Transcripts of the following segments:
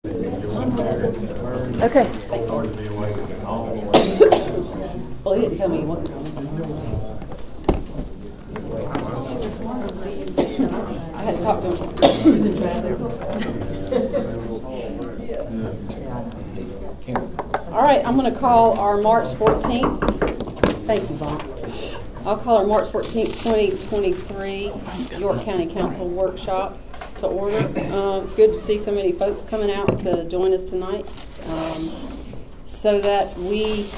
Okay. Well, he didn't tell me what. I had to talk to him. All right, I'm going to call our March 14th. Thank you, Bob. I'll call our March 14th, 2023 York County Council workshop to order. It's good to see so many folks coming out to join us tonight, so that we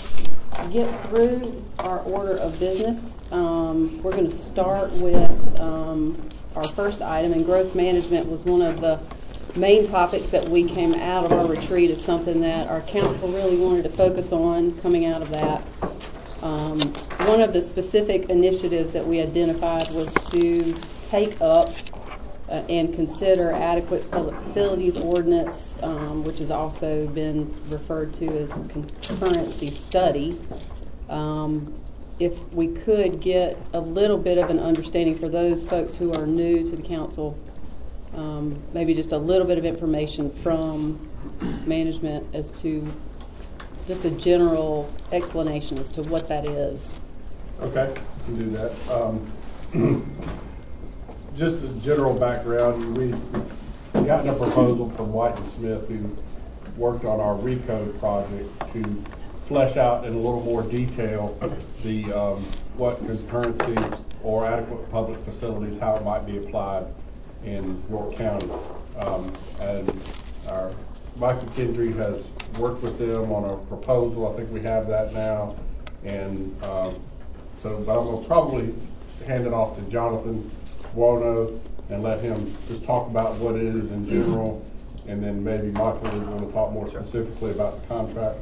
get through our order of business. We're going to start with our first item, and growth management was one of the main topics that we came out of our retreat as something that our council really wanted to focus on coming out of that. One of the specific initiatives that we identified was to take up and consider adequate public facilities ordinance, which has also been referred to as concurrency study. If we could get a little bit of an understanding for those folks who are new to the council, maybe just a little bit of information from management as to just a general explanation as to what that is. Okay, we can do that. Just a general background, we've gotten a proposal from White and Smith, who worked on our RECODE project, to flesh out in a little more detail the what concurrency or adequate public facilities, how it might be applied in York County. And our Michael Kendry has worked with them on a proposal. I think we have that now. And but I'm going to probably hand it off to Jonathan Buono and let him just talk about what it is in general, and then maybe Michael is going to talk more specifically about the contract.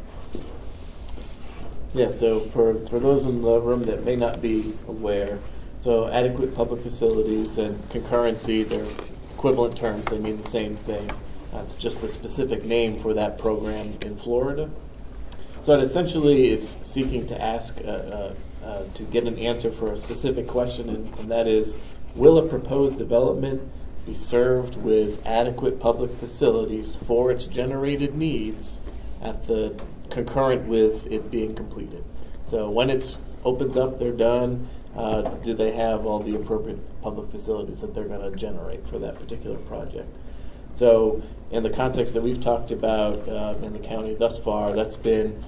Yeah, so for those in the room that may not be aware, so adequate public facilities and concurrency, they're equivalent terms, they mean the same thing. It's just a specific name for that program in Florida. So it essentially is seeking to ask, to get an answer for a specific question, and that is, will a proposed development be served with adequate public facilities for its generated needs at the concurrent with it being completed? So when it opens up, they're done, do they have all the appropriate public facilities that they're going to generate for that particular project? So in the context that we've talked about in the county thus far, that's been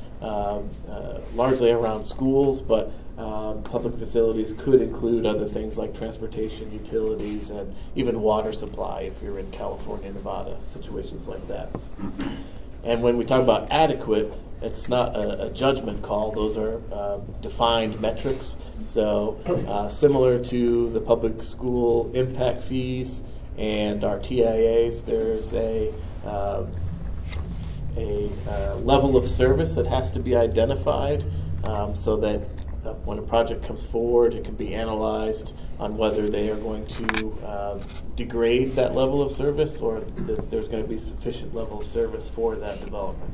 largely around schools, but public facilities could include other things like transportation, utilities, and even water supply if you're in California, Nevada, situations like that. And when we talk about adequate, it's not a judgment call. Those are defined metrics. So similar to the public school impact fees and our TIAs, there's a level of service that has to be identified so that when a project comes forward, it can be analyzed on whether they are going to degrade that level of service, or that there's going to be sufficient level of service for that development.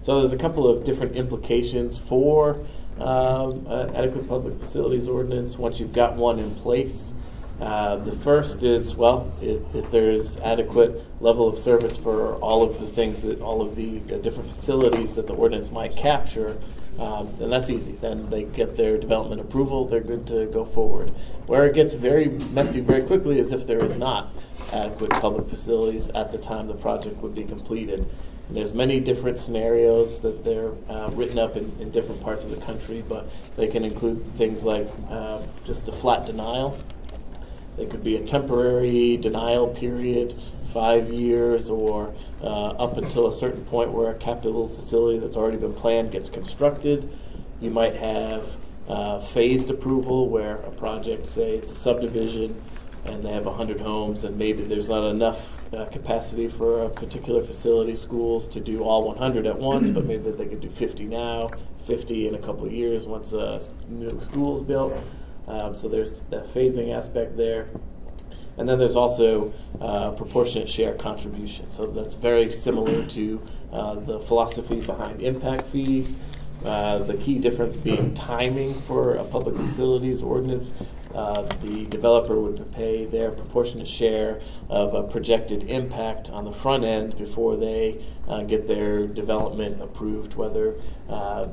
So there's a couple of different implications for adequate public facilities ordinance once you've got one in place. The first is, well, if there's adequate level of service for all of the things that all of the different facilities that the ordinance might capture, then that's easy. Then they get their development approval, they're good to go forward. Where it gets very messy very quickly is if there is not adequate public facilities at the time the project would be completed. And there's many different scenarios that they're written up in different parts of the country, but they can include things like just a flat denial. It could be a temporary denial period, 5 years, or up until a certain point where a capital facility that's already been planned gets constructed. You might have phased approval where a project, say it's a subdivision and they have 100 homes, and maybe there's not enough capacity for a particular facility, schools, to do all 100 at once, but maybe they could do 50 now, 50 in a couple of years once a new school is built. So there's that phasing aspect there. And then there's also proportionate share contribution. So that's very similar to the philosophy behind impact fees. The key difference being timing for a public facilities ordinance. the developer would pay their proportionate share of a projected impact on the front end before they get their development approved, whether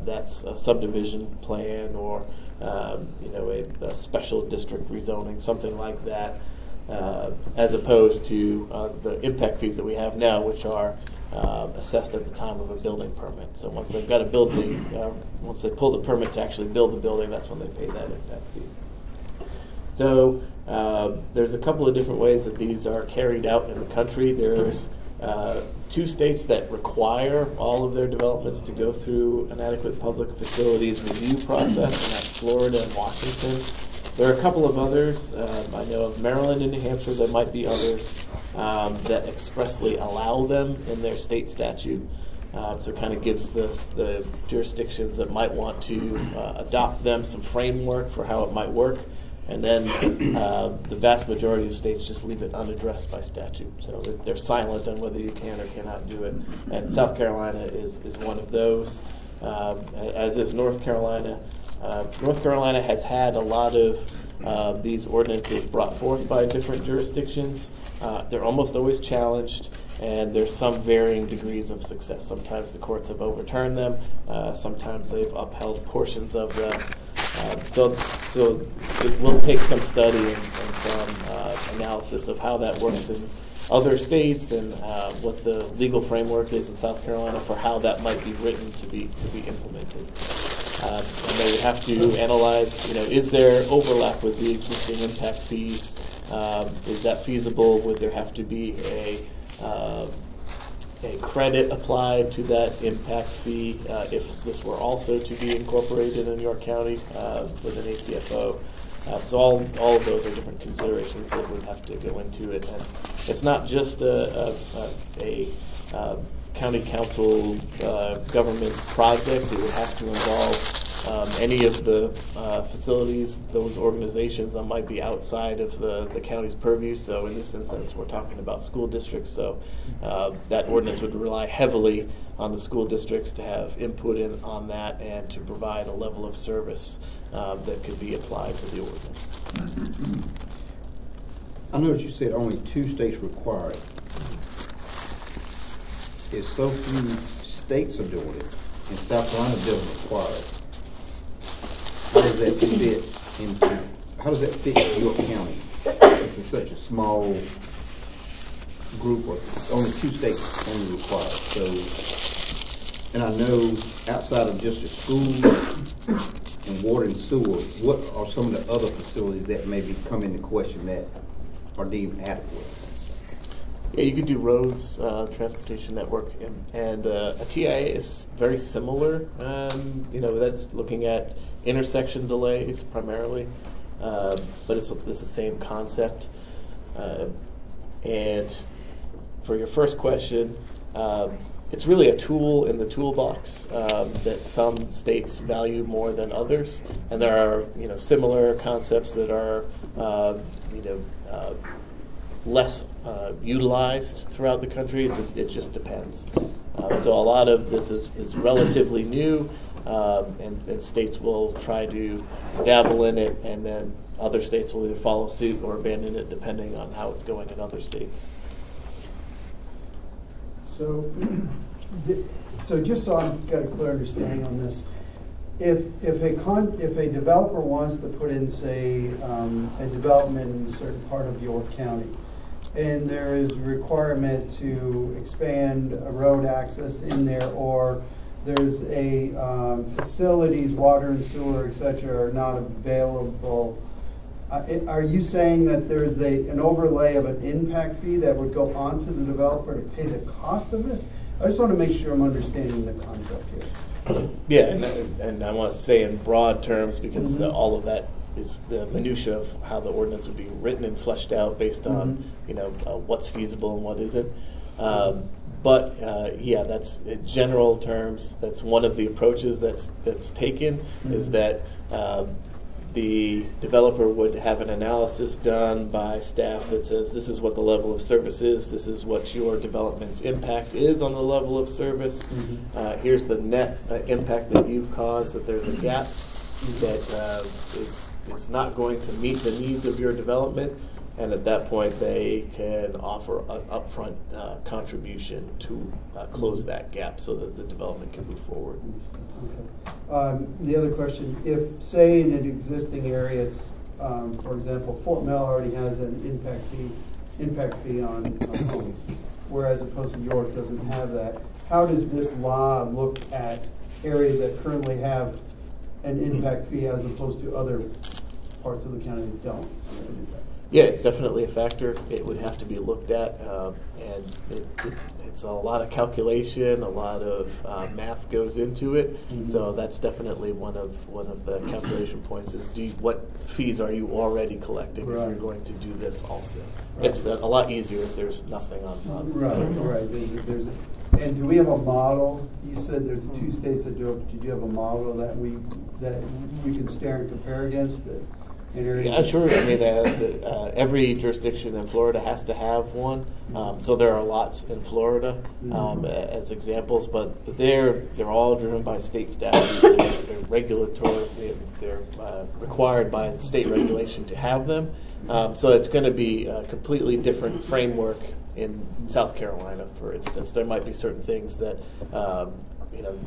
that's a subdivision plan or a special district rezoning, something like that, as opposed to the impact fees that we have now, which are assessed at the time of a building permit. So once they've got a building, once they pull the permit to actually build the building, that's when they pay that impact fee. So there's a couple of different ways that these are carried out in the country. There's 2 states that require all of their developments to go through an adequate public facilities review process, and that's Florida and Washington. There are a couple of others. I know of Maryland and New Hampshire. There might be others that expressly allow them in their state statute. So it kind of gives the jurisdictions that might want to adopt them some framework for how it might work. And then the vast majority of states just leave it unaddressed by statute. So they're silent on whether you can or cannot do it. And South Carolina is one of those, as is North Carolina. North Carolina has had a lot of these ordinances brought forth by different jurisdictions. They're almost always challenged, and there's some varying degrees of success. Sometimes the courts have overturned them. Sometimes they've upheld portions of them. So it will take some study and some analysis of how that works in other states and what the legal framework is in South Carolina for how that might be written to be implemented. And they would have to analyze, is there overlap with the existing impact fees? Is that feasible? Would there have to be a credit applied to that impact fee if this were also to be incorporated in York County with an APFO? So all of those are different considerations that would have to go into it. And it's not just a county council government project. It would have to involve any of the facilities, those organizations that might be outside of the county's purview. So in this instance, we're talking about school districts. So that ordinance would rely heavily on the school districts to have input in on that and to provide a level of service that could be applied to the ordinance. I noticed you said only 2 states require it. If so few states are doing it, and South Carolina doesn't require it, how does that fit in York County? This is such a small group of only 2 states only require it. So, and I know outside of just the school and water and sewer, what are some of the other facilities that maybe come into question that are deemed adequate? Yeah, you could do roads, transportation network, and a TIA is very similar. That's looking at intersection delays primarily, but it's the same concept. And for your first question, it's really a tool in the toolbox that some states value more than others, and there are similar concepts that are less utilized throughout the country. It just depends. So a lot of this is relatively new, and states will try to dabble in it, and then other states will either follow suit or abandon it depending on how it's going in other states. So just so I've got a clear understanding on this, if a developer wants to put in, say, a development in a certain part of York County, and there is a requirement to expand a road access in there, or there's a facilities, water and sewer, etc., are not available, are you saying that there's an overlay of an impact fee that would go onto the developer to pay the cost of this? I just want to make sure I'm understanding the concept here. Yeah, and I want to say in broad terms, because all of that is the minutia of how the ordinance would be written and fleshed out based on what's feasible and what isn't. But that's in general terms. That's one of the approaches that's taken, is that the developer would have an analysis done by staff that says this is what the level of service is, this is what your development's impact is on the level of service. Here's the net impact that you've caused, that there's a gap. that is not going to meet the needs of your development, and at that point they can offer an upfront contribution to close that gap so that the development can move forward. Okay. The other question, if, say, in an existing areas, for example, Fort Mill already has an impact fee on homes, whereas opposed to York doesn't have that. How does this law look at areas that currently have an impact fee as opposed to other parts of the county that don't? Yeah, it's definitely a factor. It would have to be looked at, and it's a lot of calculation, a lot of math goes into it. Mm-hmm. So that's definitely one of the calculation points. Is what fees are you already collecting if you're going to do this also? Right. It's a lot easier if there's nothing on. Right. And do we have a model? You said there's 2 states that do it. But do you have a model that we can stare and compare against? Yeah, sure. I mean, every jurisdiction in Florida has to have one. So there are lots in Florida as examples, but they're all driven by state statute. They're regulatory. They're required by state regulation to have them. So it's going to be a completely different framework in South Carolina, for instance. There might be certain things that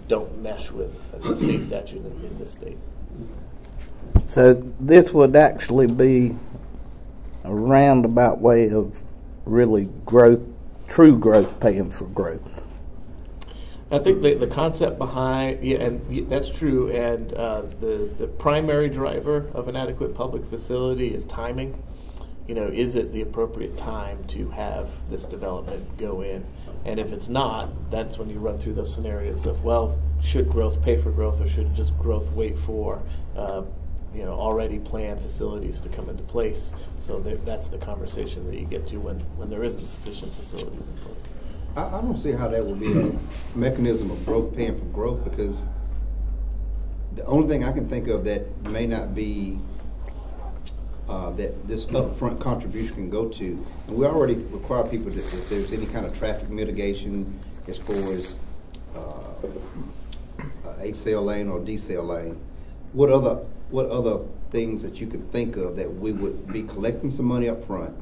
don't mesh with the state statute in this state. So this would actually be a roundabout way of really true growth paying for growth. I think the concept behind, and that's true, and the primary driver of an adequate public facility is timing. Is it the appropriate time to have this development go in? And if it's not, that's when you run through those scenarios of, well, should growth pay for growth, or should just growth wait for already planned facilities to come into place? So that's the conversation that you get to when there isn't sufficient facilities in place. I don't see how that would be a mechanism of growth paying for growth, because the only thing I can think of that may not be that this upfront contribution can go to, and we already require people that if there's any kind of traffic mitigation as far as 8-sail lane or D-sail lane, what other things that you could think of that we would be collecting some money up front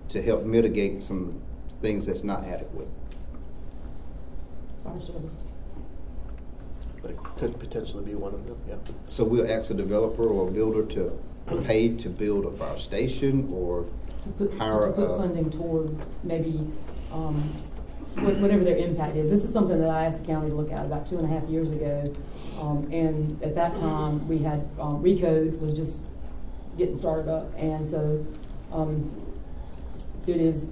to help mitigate some things that's not adequate? Fire service. That could potentially be one of them, yeah. So we'll ask a developer or a builder to pay to build a fire station, or to put funding toward maybe whatever their impact is. This is something that I asked the county to look at about 2.5 years ago, and at that time we had Recode was just getting started up, and so it is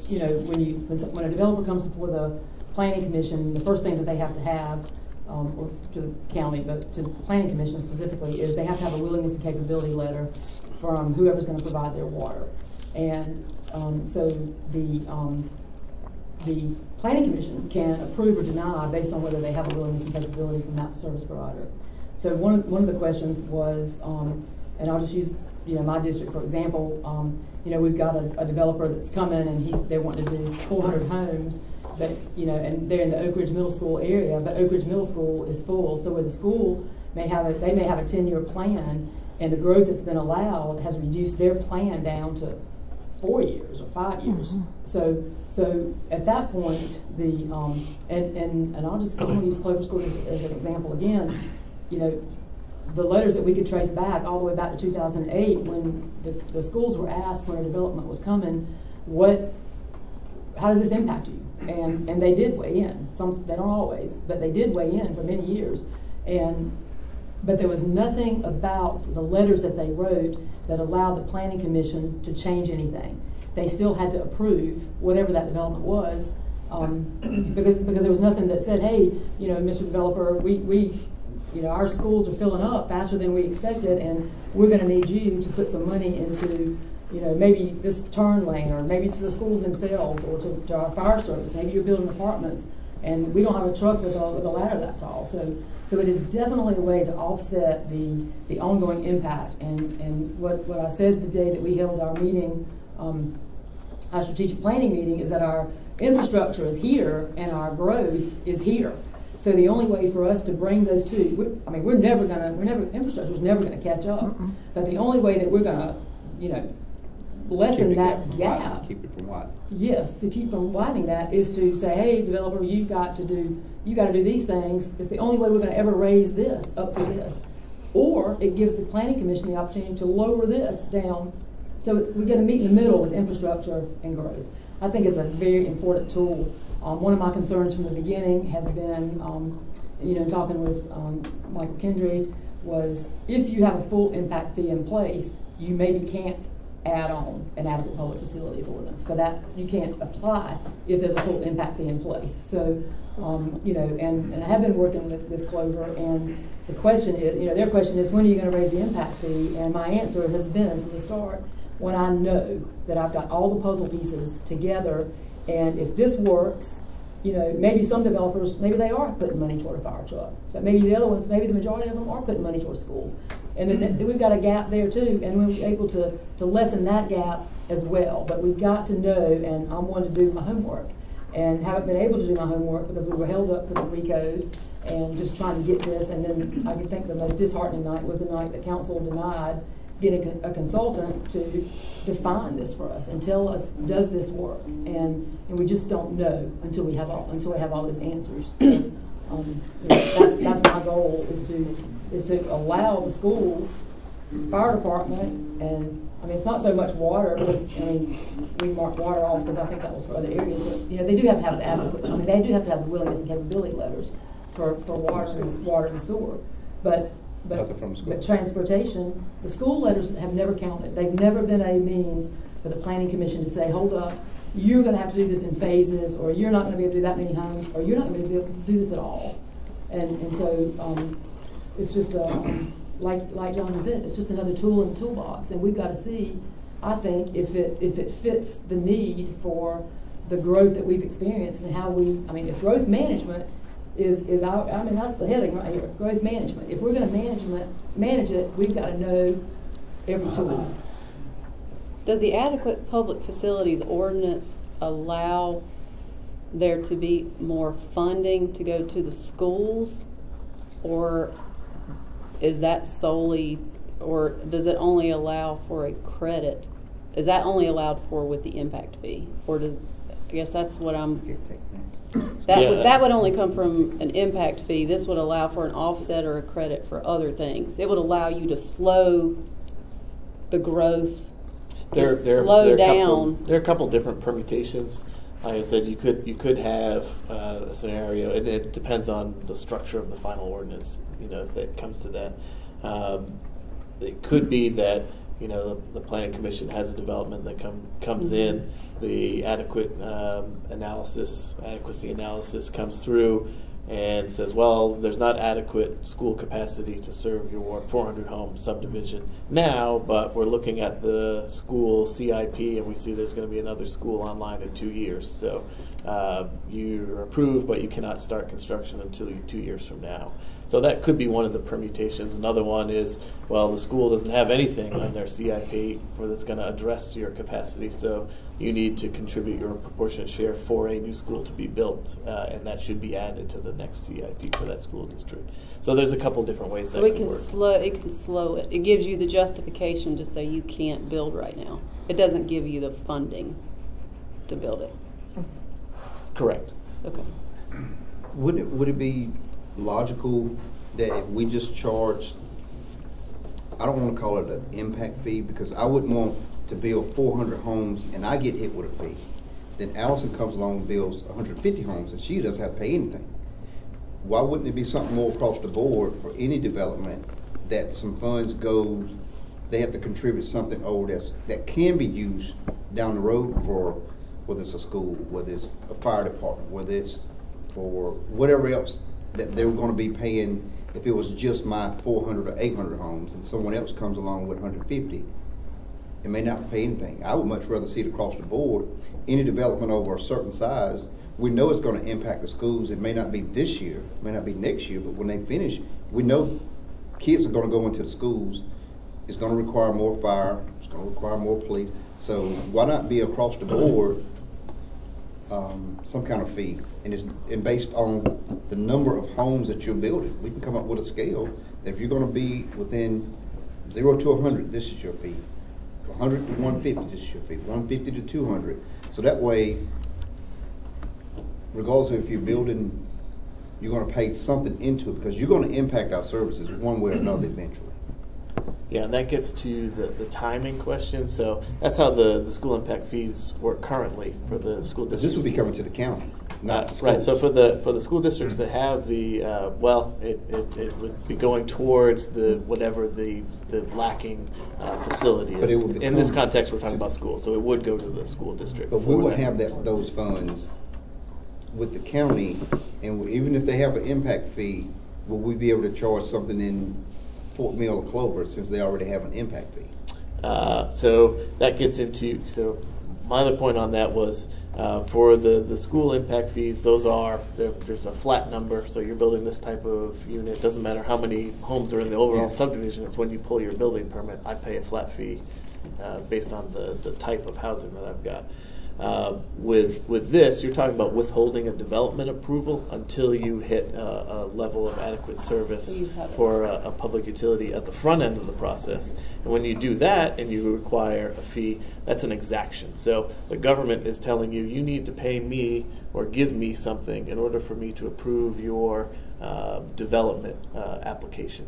when a developer comes before the planning commission, the first thing that they have to have, or to the county, but to the planning commission specifically, is they have to have a willingness and capability letter from whoever's going to provide their water. And so the planning commission can approve or deny based on whether they have a willingness and capability from that service provider. So one of the questions was, and I'll just use my district for example. We've got a developer that's coming and they want to do 400 homes. But and they're in the Oak Ridge Middle School area, but Oak Ridge Middle School is full. So where the school they may have a 10-year plan, and the growth that's been allowed has reduced their plan down to 4 years or 5 years. Mm-hmm. So at that point, and I'm going to use Clover School as an example again. The letters that we could trace back all the way back to 2008, when the schools were asked when a development was coming, how does this impact you? And they did weigh in. They don't always, but they did weigh in for many years. But there was nothing about the letters that they wrote that allowed the planning commission to change anything. They still had to approve whatever that development was, because there was nothing that said, hey, Mr. Developer, we our schools are filling up faster than we expected, and we're going to need you to put some money into maybe this turn lane, or maybe to the schools themselves, or to our fire service. Maybe you're building apartments, and we don't have a truck with a ladder that tall. So it is definitely a way to offset the ongoing impact. And what I said the day that we held our meeting, our strategic planning meeting, is that our infrastructure is here and our growth is here. So the only way for us to bring those two, infrastructure is never gonna catch up. But the only way that we're gonna, lessen Keep it that from gap. widening, keep it from widening. Yes, to keep from widening that is to say, hey, developer, you got to do these things. It's the only way we're going to ever raise this up to this. Or it gives the planning commission the opportunity to lower this down. So we're going to meet in the middle with infrastructure and growth. I think it's a very important tool. One of my concerns from the beginning has been, talking with Michael Kendry, was if you have a full impact fee in place, you maybe can't add on an adequate public facilities ordinance. But that you can't apply if there's a full impact fee in place. So, and I have been working with Clover, and the question is, their question is, when are you going to raise the impact fee? And my answer has been from the start, when I know that I've got all the puzzle pieces together, and if this works, maybe some developers, maybe they are putting money toward a fire truck, but maybe the other ones, maybe the majority of them are putting money toward schools. And then we've got a gap there too, and we're able to lessen that gap as well. But we've got to know, and I'm one to do my homework, and haven't been able to do my homework because we were held up because of recode and just trying to get this. And then I can think the most disheartening night was the night that council denied getting a consultant to define this for us and tell us, does this work? And we just don't know until we have all those answers. That's my goal, is to allow the schools, fire department, and it's not so much water, because we mark water off because I think that was for other areas, but they do have to have the adequate, they do have to have the willingness and capability letters for water and sewer, but transportation, the school letters have never counted. They've never been a means for the planning commission to say, hold up, you're going to have to do this in phases, or you're not going to be able to do that many homes, or you're not going to be able to do this at all. And so it's just like John said, it's just another tool in the toolbox, and we've got to see, I think, if it fits the need for the growth that we've experienced, and how if growth management is that's the heading right here, growth management. If we're going to manage it, we've got to know every tool. Does the adequate public facilities ordinance allow there to be more funding to go to the schools, or is that solely, or does it only allow for a credit? Is that only allowed for with the impact fee, or I guess that's what that would only come from an impact fee. This would allow for an offset or a credit for other things. It would allow you to slow the growth. There are a couple different permutations. Like I said, you could have a scenario, and it depends on the structure of the final ordinance. If it comes to that, it could be that the planning commission has a development that comes in, the adequacy analysis comes through and says, well, there's not adequate school capacity to serve your 400 home subdivision now, but we're looking at the school CIP and we see there's going to be another school online in 2 years. So you're approved, but you cannot start construction until 2 years from now. So that could be one of the permutations. Another one is, well, the school doesn't have anything on their CIP that's going to address your capacity, so you need to contribute your proportionate share for a new school to be built, and that should be added to the next CIP for that school district. So there's a couple different ways that it can work. It can slow it. It gives you the justification to say you can't build right now. It doesn't give you the funding to build it. Correct. Okay. Would it be logical that if we just charge, I don't want to call it an impact fee, because I wouldn't want to build 400 homes and I get hit with a fee. Then Allison comes along and builds 150 homes and she doesn't have to pay anything. Why wouldn't it be something more across the board for any development that some funds go, they have to contribute something over that can be used down the road for, whether it's a school, whether it's a fire department, whether it's for whatever else that they were going to be paying. If it was just my 400 or 800 homes and someone else comes along with 150, it may not pay anything. I would much rather see it across the board. Any development over a certain size, we know it's going to impact the schools. It may not be this year, it may not be next year, but when they finish, we know kids are going to go into the schools. It's going to require more fire, it's going to require more police. So why not be across the board some kind of fee, and based on the number of homes that you're building. We can come up with a scale. If you're gonna be within 0 to 100, this is your fee. 100 to 150, this is your fee. 150 to 200. So that way, regardless of if you're building, you're gonna pay something into it because you're gonna impact our services one way or another eventually. Yeah, and that gets to the timing question. So that's how the school impact fees work currently for the school districts. This would be coming to the county, not the right. So school. for the school districts that have the it would be going towards whatever the lacking facility But it is. would In this become- context, we're talking about schools, so it would go to the school district. But we for would that. have those funds with the county, and even if they have an impact fee, will we be able to charge something in Fort Mill or Clover since they already have an impact fee? So that gets into, so my other point on that was for the school impact fees, there's a flat number. So you're building this type of unit, doesn't matter how many homes are in the overall subdivision, it's when you pull your building permit, I pay a flat fee based on the type of housing that I've got. With this, you're talking about withholding a development approval until you hit a level of adequate service for a public utility at the front end of the process. And when you do that and you require a fee, that's an exaction. So the government is telling you, you need to pay me or give me something in order for me to approve your development application.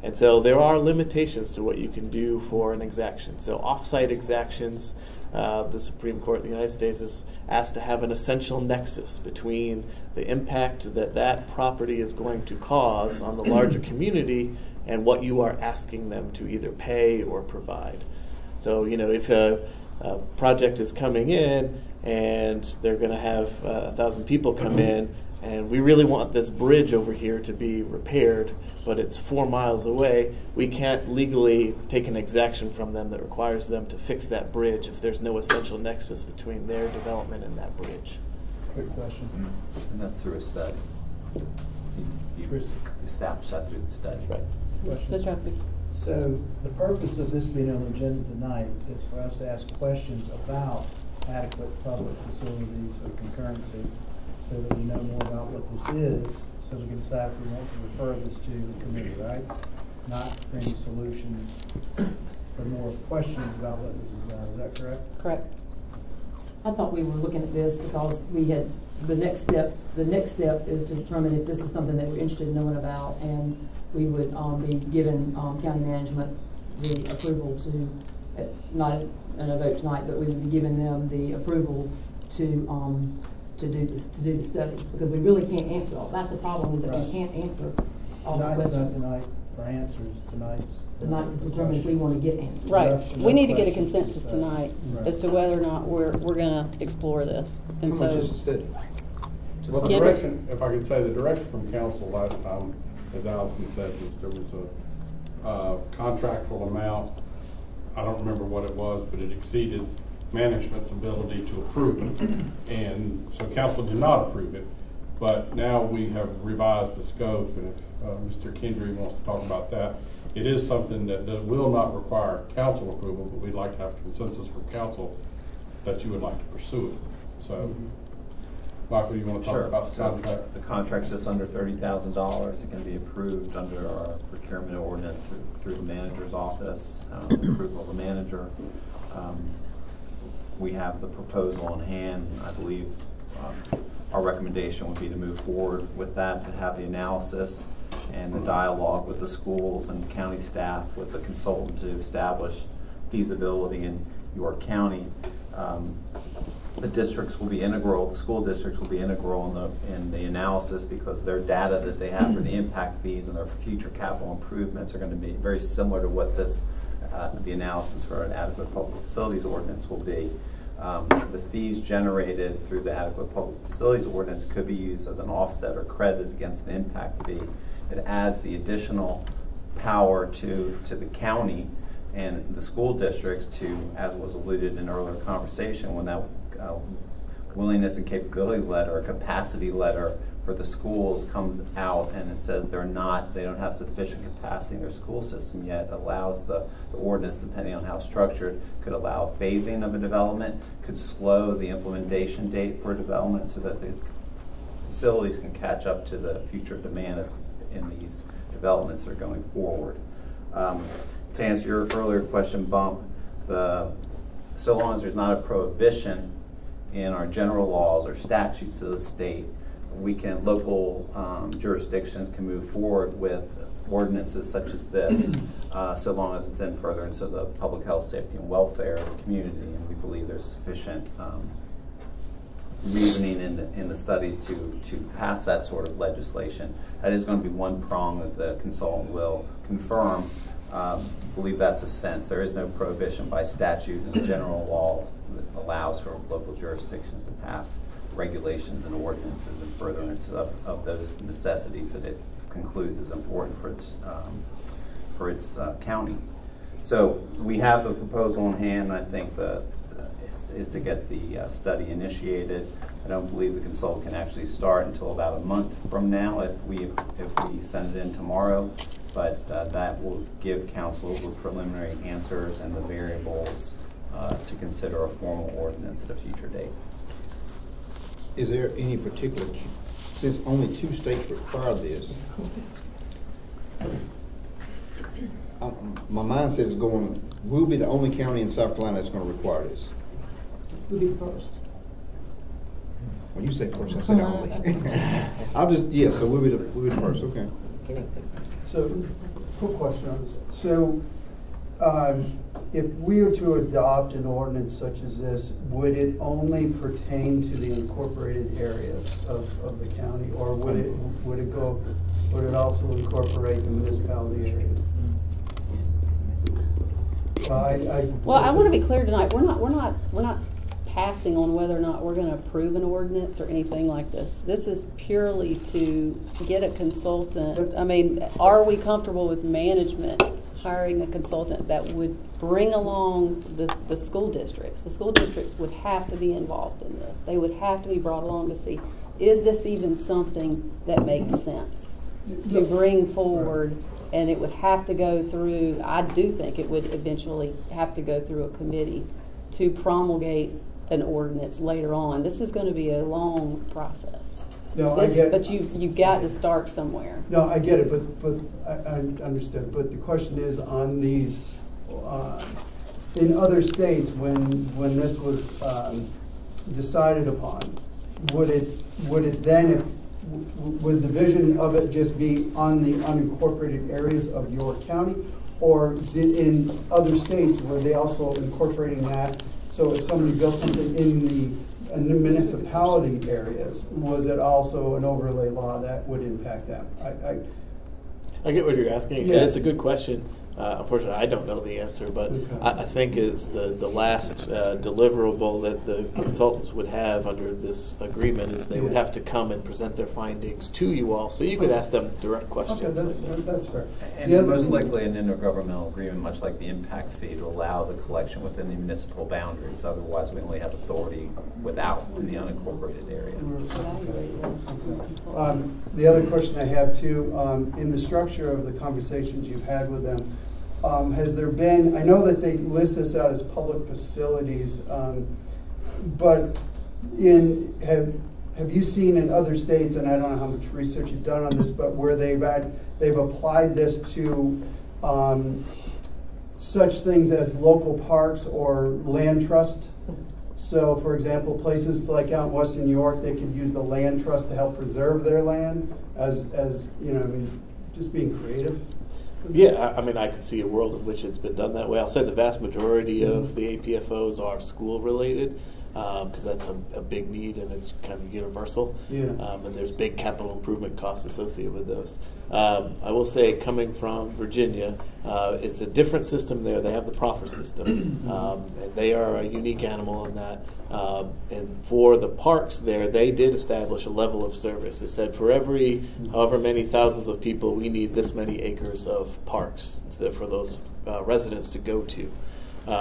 And so there are limitations to what you can do for an exaction. So off-site exactions, the Supreme Court of the United States is asked to have an essential nexus between the impact that property is going to cause on the larger community and what you are asking them to either pay or provide. So, if a project is coming in and they're going to have 1,000 people come in, and we really want this bridge over here to be repaired, but it's 4 miles away, we can't legally take an exaction from them that requires them to fix that bridge if there's no essential nexus between their development and that bridge. Quick question. And that's through a study. You establish that through the study. Right. Mr. Huckabee. So the purpose of this being on the agenda tonight is for us to ask questions about adequate public facilities or concurrency so that we know more about what this is, so we can decide if we want to refer this to the committee, right? Not for any solutions, but more questions about what this is about. Is that correct? Correct. I thought we were looking at this because we had, the next step is to determine if this is something that we're interested in knowing about, and we would be giving county management the approval to, not in a vote tonight, but we would be giving them the approval to do the study, because we really can't answer all. That's the problem, is that we can't answer all the Tonight's not questions. tonight for answers. Tonight to determine if we want to get answers. Right. Enough We need to get a questions consensus to tonight Right. as to whether or not we're going to explore this. And How much so, is the study? Well, the Yeah, direction, if I could say, the direction from council last time, as Allison said, was there was a contractual amount. I don't remember what it was, but it exceeded management's ability to approve it. And so council did not approve it. But now we have revised the scope, and if Mr. Kendry wants to talk about that, it is something that will not require council approval, but we'd like to have consensus from council that you would like to pursue it. So, Michael, you want to talk about the contract? The contract's just under $30,000. It can be approved under our procurement ordinance through the manager's office, approval of the manager. We have the proposal on hand. I believe our recommendation would be to move forward with that, to have the analysis and the dialogue with the schools and county staff, with the consultant, to establish feasibility in York County. The districts will be integral, the school districts will be integral in the analysis, because their data that they have for the impact fees and their future capital improvements are going to be very similar to what this, the analysis for an adequate public facilities ordinance will be. The fees generated through the adequate public facilities ordinance could be used as an offset or credit against an impact fee. It adds the additional power to the county and the school districts to, as was alluded in earlier conversation, when that willingness and capability letter or capacity letter for the schools comes out and it says they don't have sufficient capacity in their school system yet, allows the ordinance, depending on how structured, could allow phasing of a development, could slow the implementation date for a development so that the facilities can catch up to the future demand that's in these developments that are going forward. To answer your earlier question, Bump, so long as there's not a prohibition in our general laws or statutes of the state, local jurisdictions can move forward with ordinances such as this, so long as it's in furtherance of the public health, safety, and welfare of the community. And we believe there's sufficient reasoning in the studies to pass that sort of legislation. That is going to be one prong that the consultant will confirm. Believe that's a sense. There is no prohibition by statute in the general law that allows for local jurisdictions to pass regulations and ordinances in furtherance of those necessities that it concludes is important for its county. So we have the proposal in hand. I think is to get the study initiated. I don't believe the consultant can actually start until about a month from now if we send it in tomorrow. But that will give council the preliminary answers and the variables to consider a formal ordinance at a future date. Is there any particular, since only 2 states require this, my mindset is going, we'll be the only county in South Carolina that's going to require this. We'll be the first. When you say first, I said only. I'll just, yeah, so we'll be the first, okay. So, quick question on this. So, if we were to adopt an ordinance such as this, would it only pertain to the incorporated areas of the county, or would it also incorporate the municipality areas? Well, I want to be clear tonight. We're not passing on whether or not we're going to approve an ordinance or anything like this. This is purely to get a consultant. I mean, are we comfortable with management hiring a consultant that would bring along the school districts? The school districts would have to be involved in this. They would have to be brought along to see, is this even something that makes sense to bring forward? And it would have to go through, I do think it would eventually have to go through a committee to promulgate an ordinance later on. This is going to be a long process. No, I get it. But you've got to start somewhere. No, I get it, but I understood. But the question is on these, in other states, when this was decided upon, would it then, would the vision of it just be on the unincorporated areas of your county, or in other states were they also incorporating that? So if somebody built something in the municipality areas, was it also an overlay law that would impact them? I get what you're asking. Yeah. It's a good question. Unfortunately, I don't know the answer, but Okay. I think is the last deliverable that the consultants would have under this agreement is they would have to come and present their findings to you all, so you could ask them direct questions. Okay, that's fair. And most likely an intergovernmental agreement, much like the impact fee, to allow the collection within the municipal boundaries. Otherwise, we only have authority without in the unincorporated area. The other question I have too, in the structure of the conversations you've had with them, has there been, I know that they list this out as public facilities, but have you seen in other states, and I don't know how much research you've done on this, but where they've applied this to such things as local parks or land trust? So, for example, places like out in Western New York, they could use the land trust to help preserve their land as you know, I mean, just being creative. Yeah, I mean, I can see a world in which it's been done that way. I'll say the vast majority of the APFOs are school related, because that's a big need and it's kind of universal. Yeah. And there's big capital improvement costs associated with those. I will say, coming from Virginia, it's a different system there. They have the proffer system, and they are a unique animal in that. And for the parks there, they did establish a level of service. They said for every however many thousands of people, we need this many acres of parks for those residents to go to.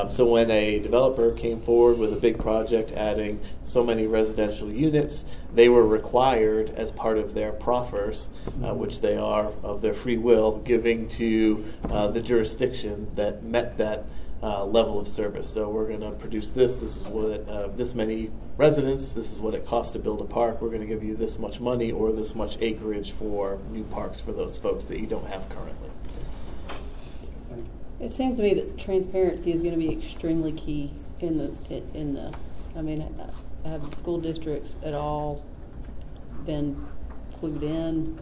So when a developer came forward with a big project adding so many residential units, they were required as part of their proffers, which they are of their free will, giving to the jurisdiction that met that level of service. So we're going to produce this. This is what this many residents. This is what it costs to build a park. We're going to give you this much money or this much acreage for new parks for those folks that you don't have currently. It seems to me that transparency is going to be extremely key in this. I mean, have the school districts at all been clued in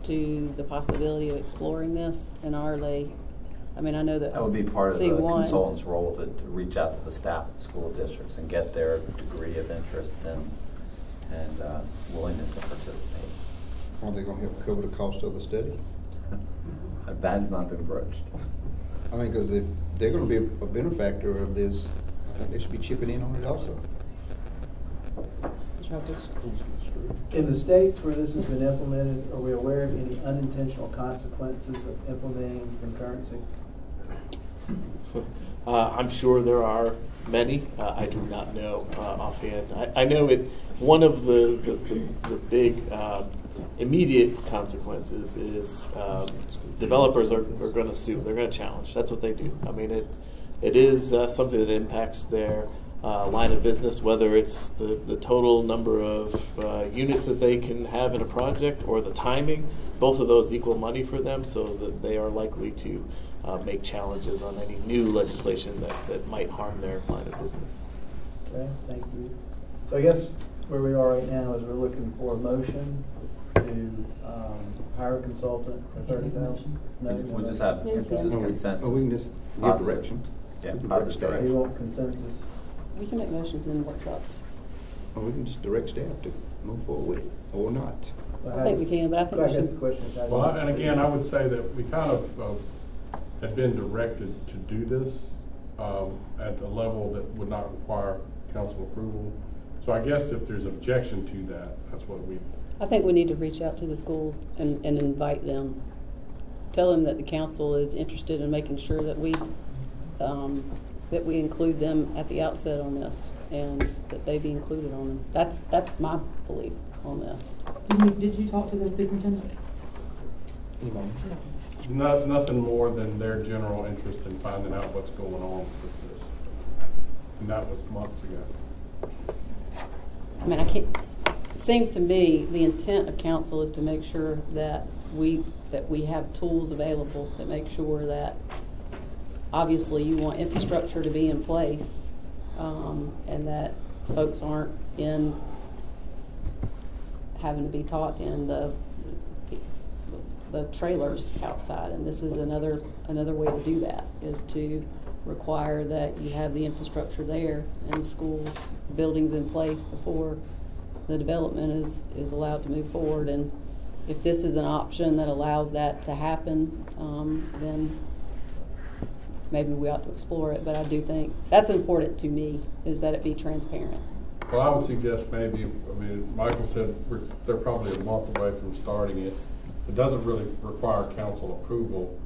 to the possibility of exploring this, and are they? I mean, I know that would be part of the C1 consultant's role to reach out to the staff of the school districts and get their degree of interest and willingness to participate. Are they gonna help cover the cost of the study? That has not been broached. I mean, because if they're gonna be a benefactor of this, I think they should be chipping in on it also. In the states where this has been implemented, are we aware of any unintentional consequences of implementing concurrency? I'm sure there are many. I do not know offhand. I know it. One of the big immediate consequences is developers are going to sue. They're going to challenge. That's what they do. I mean, it is something that impacts their line of business, whether it's the total number of units that they can have in a project or the timing. Both of those equal money for them, so that they are likely to make challenges on any new legislation that might harm their line of business. Okay, thank you. So I guess where we are right now is we're looking for a motion to hire a consultant for $30,000. We'll just have consensus. Oh, we can just give Positive. direction. Yeah, We can positive direct staff. direction. We want consensus. we can make motions in workshops. Or we can just direct staff to move forward with it, or not. I think we can, but I think I we guess the should. question is how do you Well, want and to again, proceed? I would say that we kind of had been directed to do this at the level that would not require council approval. So I guess if there's objection to that, that's what we. I think we need to reach out to the schools and invite them. Tell them that the council is interested in making sure that we include them at the outset on this, and that they be included on them. That's my belief on this. Did you talk to the superintendents? Nothing more than their general interest in finding out what's going on with this. And that was months ago. I mean, it seems to me the intent of council is to make sure that we have tools available that make sure that obviously you want infrastructure to be in place, and that folks aren't having to be taught in the trailers outside. And this is another way to do that, is to require that you have the infrastructure there and the schools, buildings in place before the development is allowed to move forward. And if this is an option that allows that to happen, then maybe we ought to explore it. But I do think that's important to me, is that it be transparent. Well, I would suggest maybe, Michael said they're probably a month away from starting it. It doesn't really require council approval.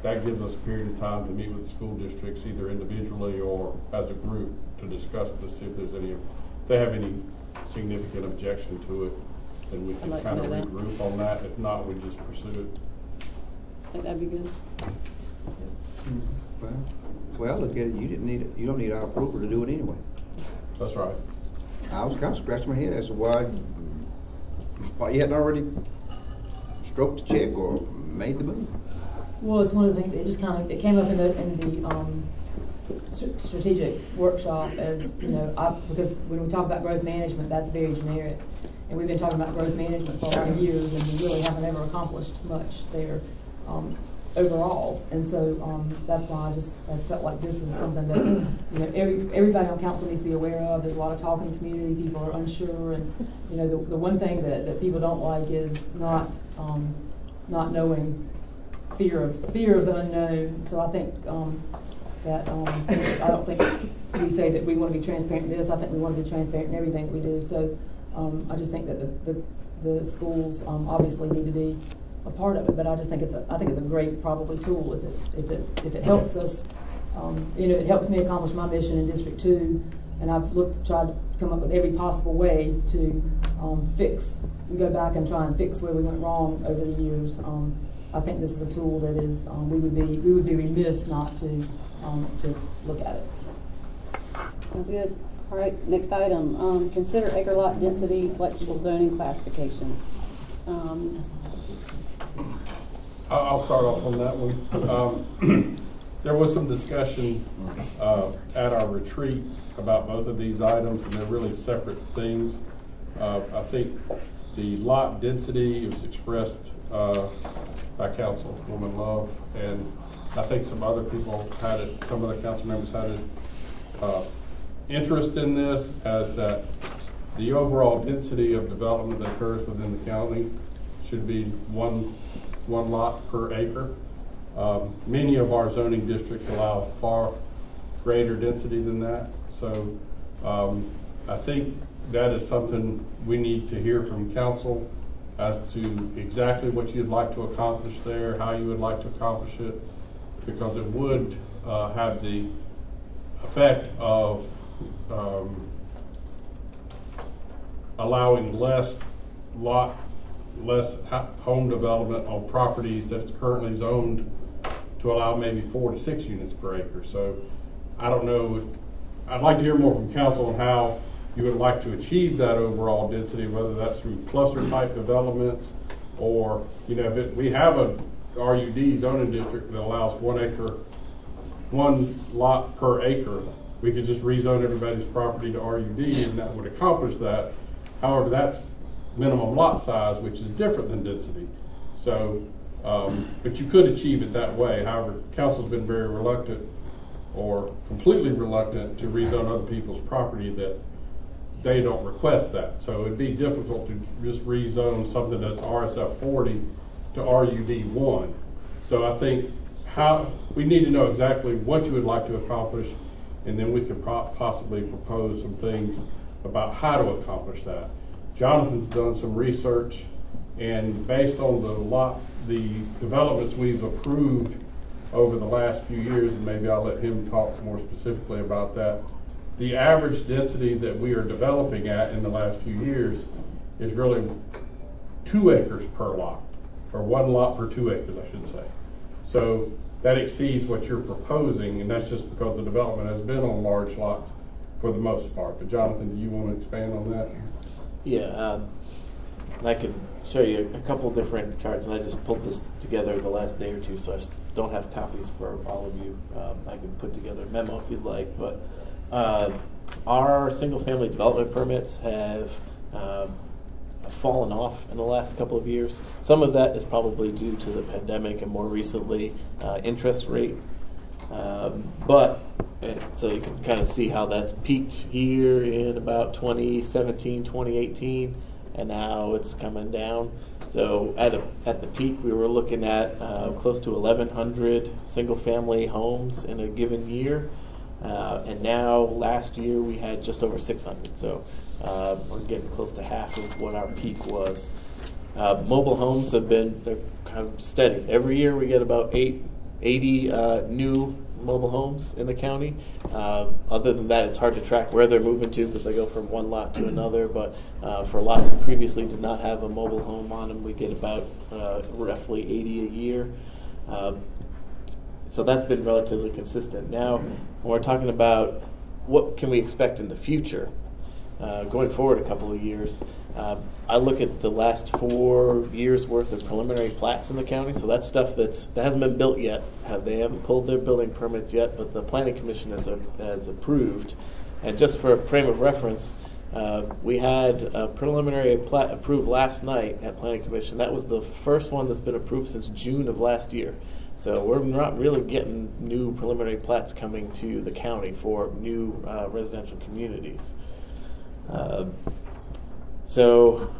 That gives us a period of time to meet with the school districts, either individually or as a group, to discuss this, see if they have any significant objection to it. Then we can I'd like kind of to know that. regroup on that. If not, we just pursue it. I think that'd be good. Well, look at it, you don't need our approval to do it anyway. That's right. I was kind of scratching my head as to why you hadn't already stroked the check or made the move. Well, it's one of the things, it came up in the strategic workshop as, because when we talk about growth management, that's very generic. And we've been talking about growth management for a lot of years, and we really haven't ever accomplished much there overall. And so that's why I felt like this is something that everybody on council needs to be aware of. There's a lot of talk in the community. People are unsure, and the one thing that people don't like is not knowing, fear of the unknown. So I think I don't think we say that we want to be transparent in this. I think we want to be transparent in everything that we do. So I just think that the schools obviously need to be a part of it. But I just think it's a great probably tool if it helps us. It helps me accomplish my mission in District 2, and I've tried to come up with every possible way to go back and try and fix where we went wrong over the years. I think this is a tool that is, we would be remiss not to look at it. Sounds good. All right, next item, consider acre lot density flexible zoning classifications. I'll start off on that one. There was some discussion at our retreat about both of these items, and they're really separate things. I think the lot density was expressed by Councilwoman Love, and I think some other people had it, some of the council members had it, interest in this, as that the overall density of development that occurs within the county should be one lot per acre. Many of our zoning districts allow far greater density than that. So I think that is something we need to hear from council as to exactly what you'd like to accomplish there, how you would like to accomplish it, because it would have the effect of allowing less home development on properties that's currently zoned to allow maybe 4 to 6 units per acre. So I don't know, I'd like to hear more from council on how you would like to achieve that overall density, whether that's through cluster type developments, or, you know, if we have a RUD zoning district that allows 1 acre, 1 lot per acre, we could just rezone everybody's property to RUD and that would accomplish that. However, that's minimum lot size, which is different than density. So, but you could achieve it that way. However, council's been very reluctant or completely reluctant to rezone other people's property that they don't request that. So it'd be difficult to just rezone something that's RSF 40 to RUD 1. So I think we need to know exactly what you would like to accomplish, and then we could possibly propose some things about how to accomplish that. Jonathan's done some research, and based on the developments we've approved over the last few years, and maybe I'll let him talk more specifically about that, the average density that we are developing at in the last few years is really 2 acres per lot, or 1 lot per 2 acres, I should say. So that exceeds what you're proposing, and that's just because the development has been on large lots for the most part. But Jonathan, do you want to expand on that? Yeah, I could show you a couple different charts, and I just pulled this together the last day or two, so I don't have copies for all of you. I can put together a memo if you'd like, but our single-family development permits have fallen off in the last couple of years. Some of that is probably due to the pandemic, and more recently interest rate. So you can kind of see how that's peaked here in about 2017, 2018, and now it's coming down. So at the peak, we were looking at close to 1,100 single-family homes in a given year. And now, last year, we had just over 600. So we're getting close to half of what our peak was. Mobile homes they're kind of steady. Every year we get about 80 new mobile homes in the county. Other than that, it's hard to track where they're moving to because they go from one lot to another. But for lots that previously did not have a mobile home on them, we get about roughly 80 a year. So that's been relatively consistent. Now, when we're talking about what can we expect in the future, going forward a couple of years, I look at the last 4 years worth of preliminary plats in the county. So that's stuff that hasn't been built yet. They haven't pulled their building permits yet, but the Planning Commission has approved. And just for a frame of reference, we had a preliminary plat approved last night at Planning Commission. That was the first one that's been approved since June of last year. So we're not really getting new preliminary plats coming to the county for new residential communities. So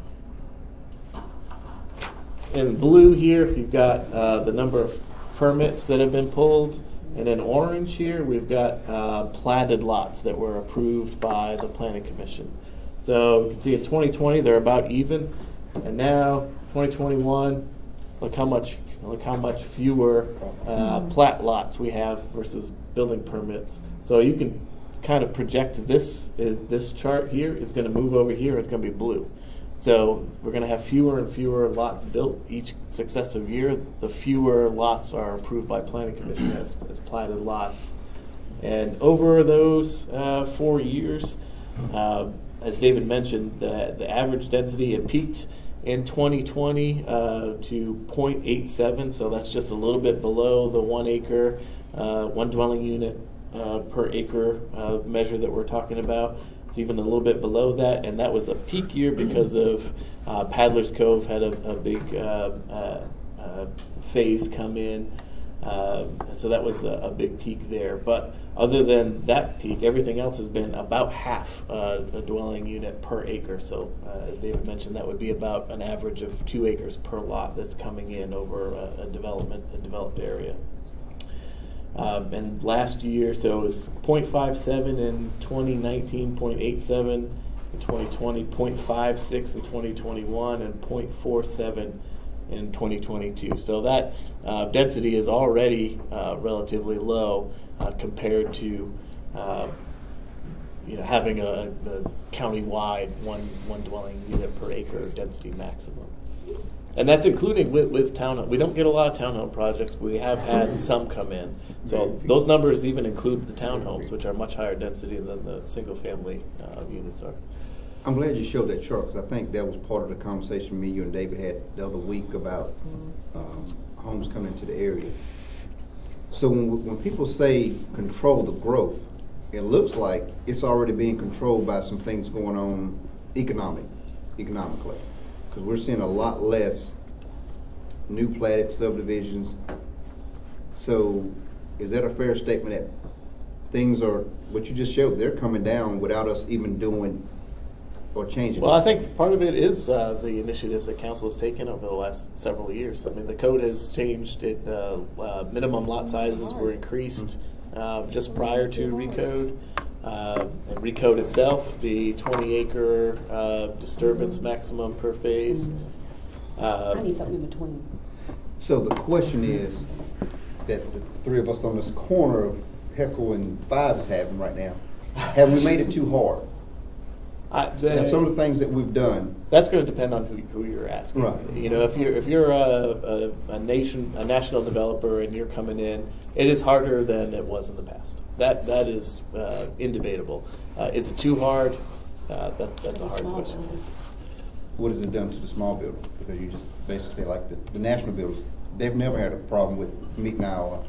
in blue here, you've got the number of permits that have been pulled. And in orange here, we've got platted lots that were approved by the Planning Commission. So you can see in 2020, they're about even. And now, 2021, look how much fewer plat lots we have versus building permits. So you can kind of project this chart here is going to move over here. It's going to be blue. So we're going to have fewer and fewer lots built each successive year. The fewer lots are approved by Planning Commission as platted lots. And over those 4 years, as David mentioned, the average density, it peaked in 2020 to 0.87, so that's just a little bit below the 1 acre, one dwelling unit per acre measure that we're talking about. It's even a little bit below that, and that was a peak year because of Paddler's Cove had a big phase come in, so that was a big peak there. But other than that peak, everything else has been about half a dwelling unit per acre. So as David mentioned, that would be about an average of 2 acres per lot that's coming in over a developed area. And last year, so it was 0.57 in 2019, 0.87 in 2020, 0.56 in 2021, and 0.47 in 2022. So that density is already relatively low compared to having a county-wide one dwelling unit per acre density maximum. And that's including with townhome. We don't get a lot of townhome projects, but we have had some come in. So those numbers even include the townhomes, which are much higher density than the single-family units are. I'm glad you showed that chart, because I think that was part of the conversation me, you, and David had the other week about homes coming into the area. So when people say control the growth, it looks like it's already being controlled by some things going on economically. Because we're seeing a lot less new platted subdivisions. So is that a fair statement that things are, what you just showed, they're coming down without us even doing or changing? Well, I think part of it is the initiatives that council has taken over the last several years. I mean, the code has changed. Minimum lot sizes were increased just prior to RECODE. And RECODE itself, the 20-acre disturbance maximum per phase. I need something in between. So the question is that the three of us on this corner of Heckle and Five is having right now, have we made it too hard? Some of the things that we've done. That's going to depend on who you're asking. Right. You know, if you're a national developer and you're coming in, it is harder than it was in the past. That is indebatable. Is it too hard? That's a hard question. What has it done to the small builders? Because you just basically say, like the national builders, they've never had a problem with meeting our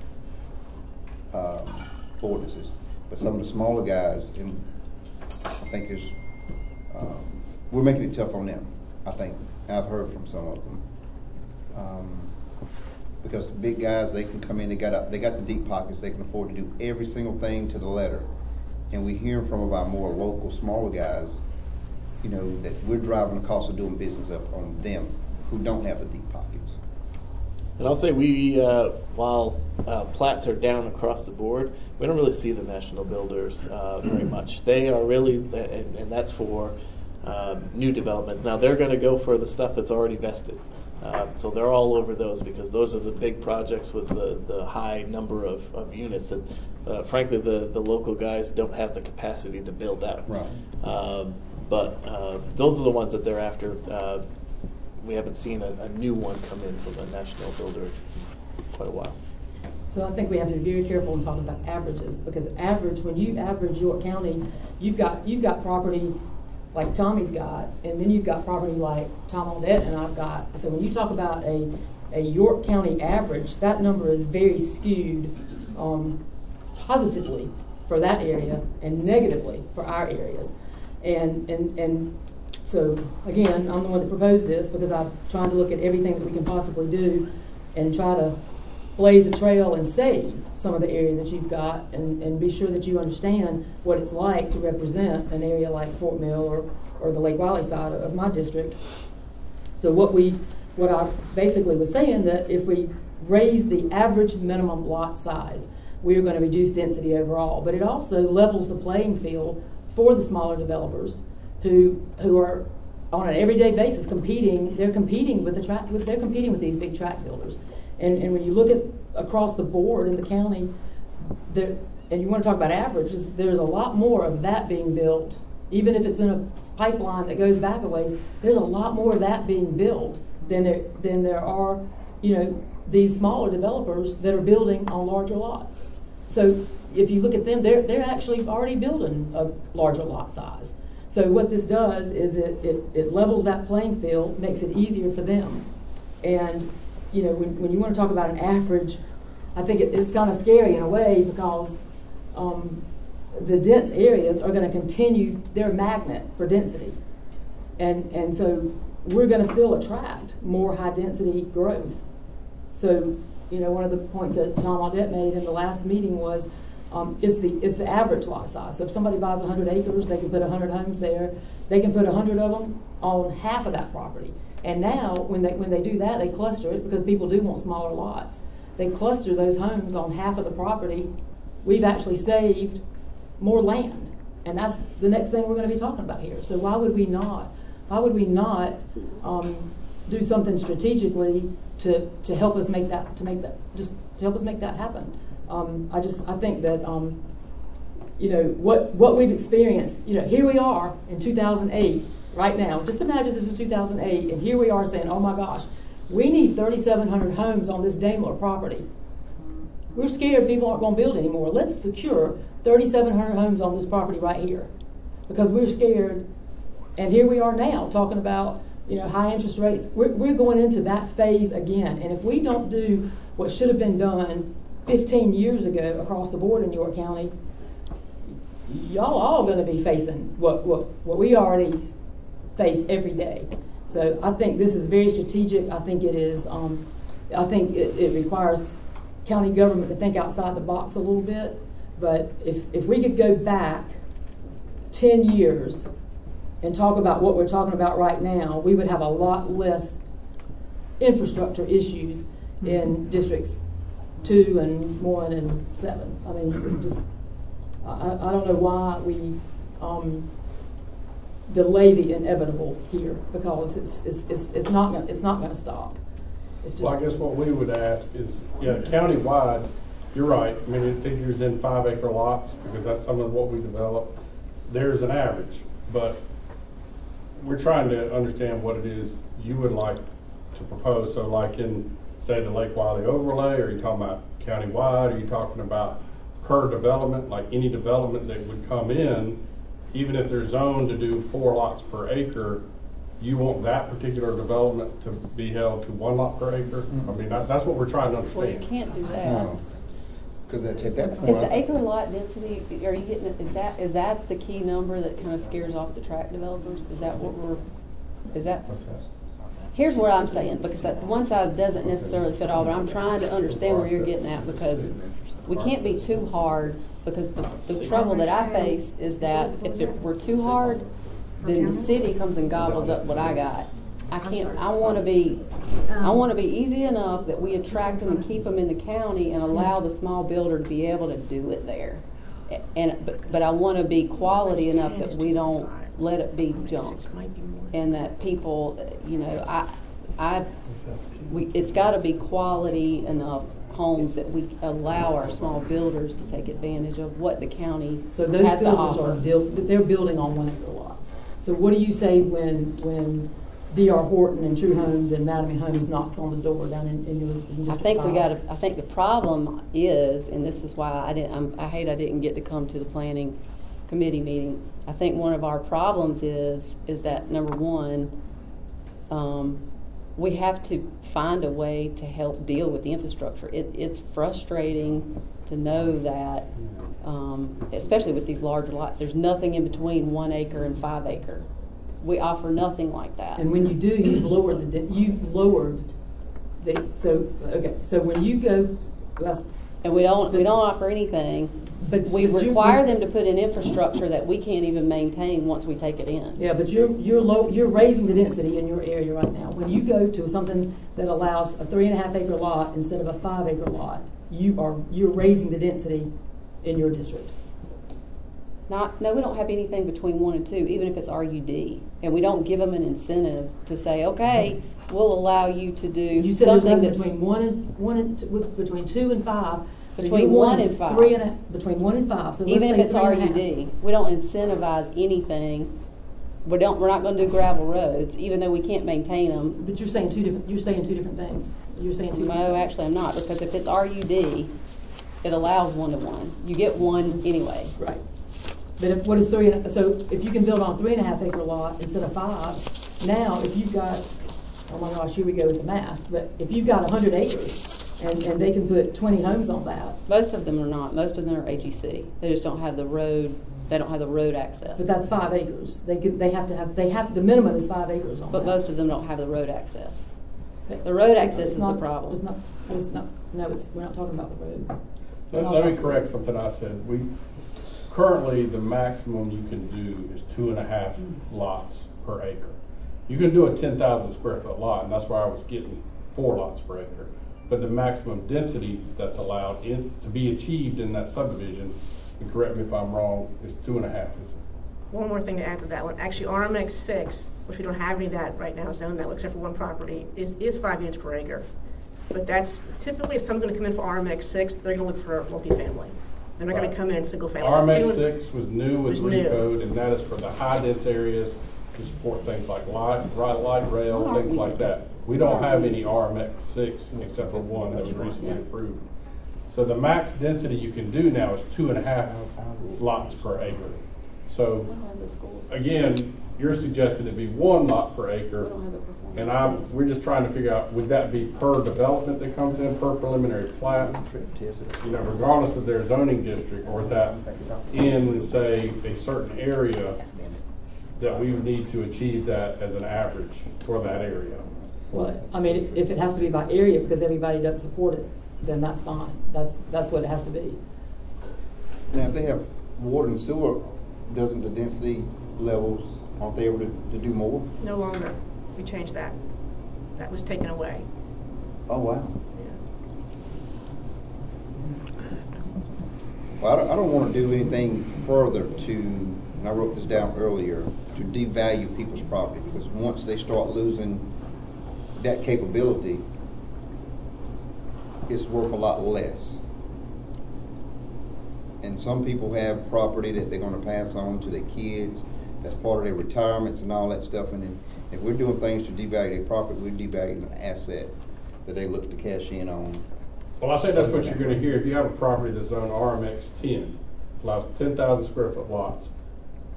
ordinances. But some of the smaller guys, and I think we're making it tough on them. I think I've heard from some of them. Because the big guys, they can come in, they got the deep pockets, they can afford to do every single thing to the letter. And we hear from our more local, smaller guys, you know, that we're driving the cost of doing business up on them who don't have the deep pockets. And I'll say while plats are down across the board, we don't really see the national builders very much. They are really, and that's for new developments. Now they're going to go for the stuff that's already vested. So they're all over those because those are the big projects with the high number of units that, frankly, the local guys don't have the capacity to build out. Right. But those are the ones that they're after. We haven't seen a new one come in from a national builder in quite a while. So I think we have to be very careful in talking about averages, because when you average York County, you've got property like Tommy's got, and then you've got property like Tom Audette and I've got. So when you talk about a York County average, that number is very skewed positively for that area and negatively for our areas. And so again, I'm the one that proposed this because I'm trying to look at everything that we can possibly do and try to blaze a trail and save some of the area that you've got, and be sure that you understand what it's like to represent an area like Fort Mill or the Lake Wylie side of my district. So what I basically was saying, that if we raise the average minimum lot size, we're going to reduce density overall, but it also levels the playing field for the smaller developers who are on an everyday basis competing. They're competing with these big tract builders. And when you look at across the board in the county, and you want to talk about averages, there's a lot more of that being built, even if it's in a pipeline that goes back a ways, there's a lot more of that being built than there are, you know, these smaller developers that are building on larger lots. So if you look at them, they're actually already building a larger lot size. So what this does is it levels that playing field, makes it easier for them. And you know, when you want to talk about an average, I think it's kind of scary in a way, because the dense areas are going to continue, they're a magnet for density. And so we're going to still attract more high density growth. So, you know, one of the points that Tom Audette made in the last meeting was it's the average lot size. So if somebody buys 100 acres, they can put 100 homes there. They can put 100 of them on half of that property. And now, when they do that, they cluster it, because people do want smaller lots. They cluster those homes on half of the property. We've actually saved more land, and that's the next thing we're going to be talking about here. So why would we not do something strategically to help us make that happen? I think that you know, what we've experienced. You know, here we are in 2008. Right now, just imagine this is 2008, and here we are saying, oh my gosh, we need 3,700 homes on this Daimler property. We're scared people aren't going to build anymore. Let's secure 3,700 homes on this property right here, because we're scared. And here we are now talking about, you know, high interest rates. We're going into that phase again. And if we don't do what should have been done 15 years ago across the board in York County, y'all all going to be facing what we already face every day. So I think this is very strategic. I think it is. I think it requires county government to think outside the box a little bit. But if we could go back 10 years and talk about what we're talking about right now, we would have a lot less infrastructure issues in districts 2 and 1 and 7. I mean, it's just I don't know why we delay the inevitable here, because it's not going to stop. It's just, well, I guess what we would ask is, yeah, countywide, you're right. I mean, it figures in 5-acre lots, because that's some of what we develop. There's an average, but we're trying to understand what it is you would like to propose. So like in, say, the Lake Wiley overlay, are you talking about countywide? Are you talking about per development, like any development that would come in, even if they're zoned to do 4 lots per acre, you want that particular development to be held to 1 lot per acre? I mean, that's what we're trying to understand. Well, you can't do that. Because at that point, Is the acre lot density, are you getting it, is that the key number that kind of scares off the tract developers? Is that what is that? What's that? Here's what I'm saying, because that one size doesn't necessarily fit all, but I'm trying to understand where you're getting at, because we can't be too hard, because the trouble that I face is that if we're too hard, then the city comes and gobbles up what I got. I can't. I want to be easy enough that we attract them and keep them in the county and allow the small builder to be able to do it there. But I want to be quality enough that we don't let it be junk, and that people, you know, it's got to be quality enough homes that we allow our small builders to take advantage of what the county so those has to builders offer. They're building on 1-acre lots. So what do you say when D.R. Horton and True Homes and Mattamy Homes knocks on the door down in your District I think 5? I think the problem is, and this is why I didn't get to come to the planning committee meeting. I think one of our problems is that, number one, we have to find a way to help deal with the infrastructure. It's frustrating to know that, especially with these larger lots, there's nothing in between 1 acre and 5 acre. We offer nothing like that. And when you do, you've lowered the so when you go, and we don't offer anything. But we require them to put in infrastructure that we can't even maintain once we take it in. Yeah, but you're raising the density in your area right now. When you go to something that allows a 3.5-acre lot instead of a 5-acre lot, you're raising the density in your district. No, we don't have anything between 1 and 2, even if it's RUD, and we don't give them an incentive to say, okay, we'll allow you to do you said something that's between between 2 and 5. Between 1 and 5. Between 1 and 5. So even if it's RUD, 3.5. we don't incentivize anything We're not going to do gravel roads, even though we can't maintain them. But you're saying two different things. You're saying two different No, things. actually, I'm not, because if it's RUD, it allows 1-to-1. You get one anyway. Right. But what is so if you can build on a 3.5 acre lot instead of 5, now if you've got, oh my gosh, here we go with the math, but if you've got 100 acres and they can put 20 homes on that. Most of them are not. Most of them are AGC. They just don't have the road. They don't have the road access. But that's 5 acres. The minimum is 5 acres on But that. most of them don't have the road access. The road access is the problem. We're not talking about the road. Let me correct something I said. Currently, the maximum you can do is 2.5 lots per acre. You can do a 10,000 square foot lot, and that's why I was getting 4 lots per acre. But the maximum density that's allowed to be achieved in that subdivision, and correct me if I'm wrong, is 2.5. One more thing to add to that one. Actually, RMX 6, which we don't have any of that right now zoned that except for one property, is 5 units per acre. But that's typically, if someone's going to come in for RMX 6, they're going to look for multifamily. They're not going to come in single family. RMX 6 was new with Was new. recode, and that is for the high dense areas to support things like light rail, things like that. We don't have any RMX 6 except for one that was recently approved. So the max density you can do now is 2.5 lots per acre. So again, you're suggesting it be 1 lot per acre, and we're just trying to figure out, would that be per development that comes in, per preliminary plat, regardless of their zoning district, or is that in, say, a certain area that we would need to achieve that as an average for that area? Well, I mean, if it has to be by area because everybody doesn't support it, then that's fine. That's what it has to be. Now, if they have water and sewer, doesn't the density levels, aren't they able to do more? No longer. We changed that. That was taken away. Oh, wow. Yeah. Well, I don't want to do anything further to, and I wrote this down earlier, to devalue people's property, because once they start losing that capability, it's worth a lot less. And some people have property that they're going to pass on to their kids. That's part of their retirements and all that stuff. And then if we're doing things to devalue their property, we're devaluing an asset that they look to cash in on. Well, I think that's what you're going to hear. If you have a property that's on RMX 10, allows 10,000 square foot lots,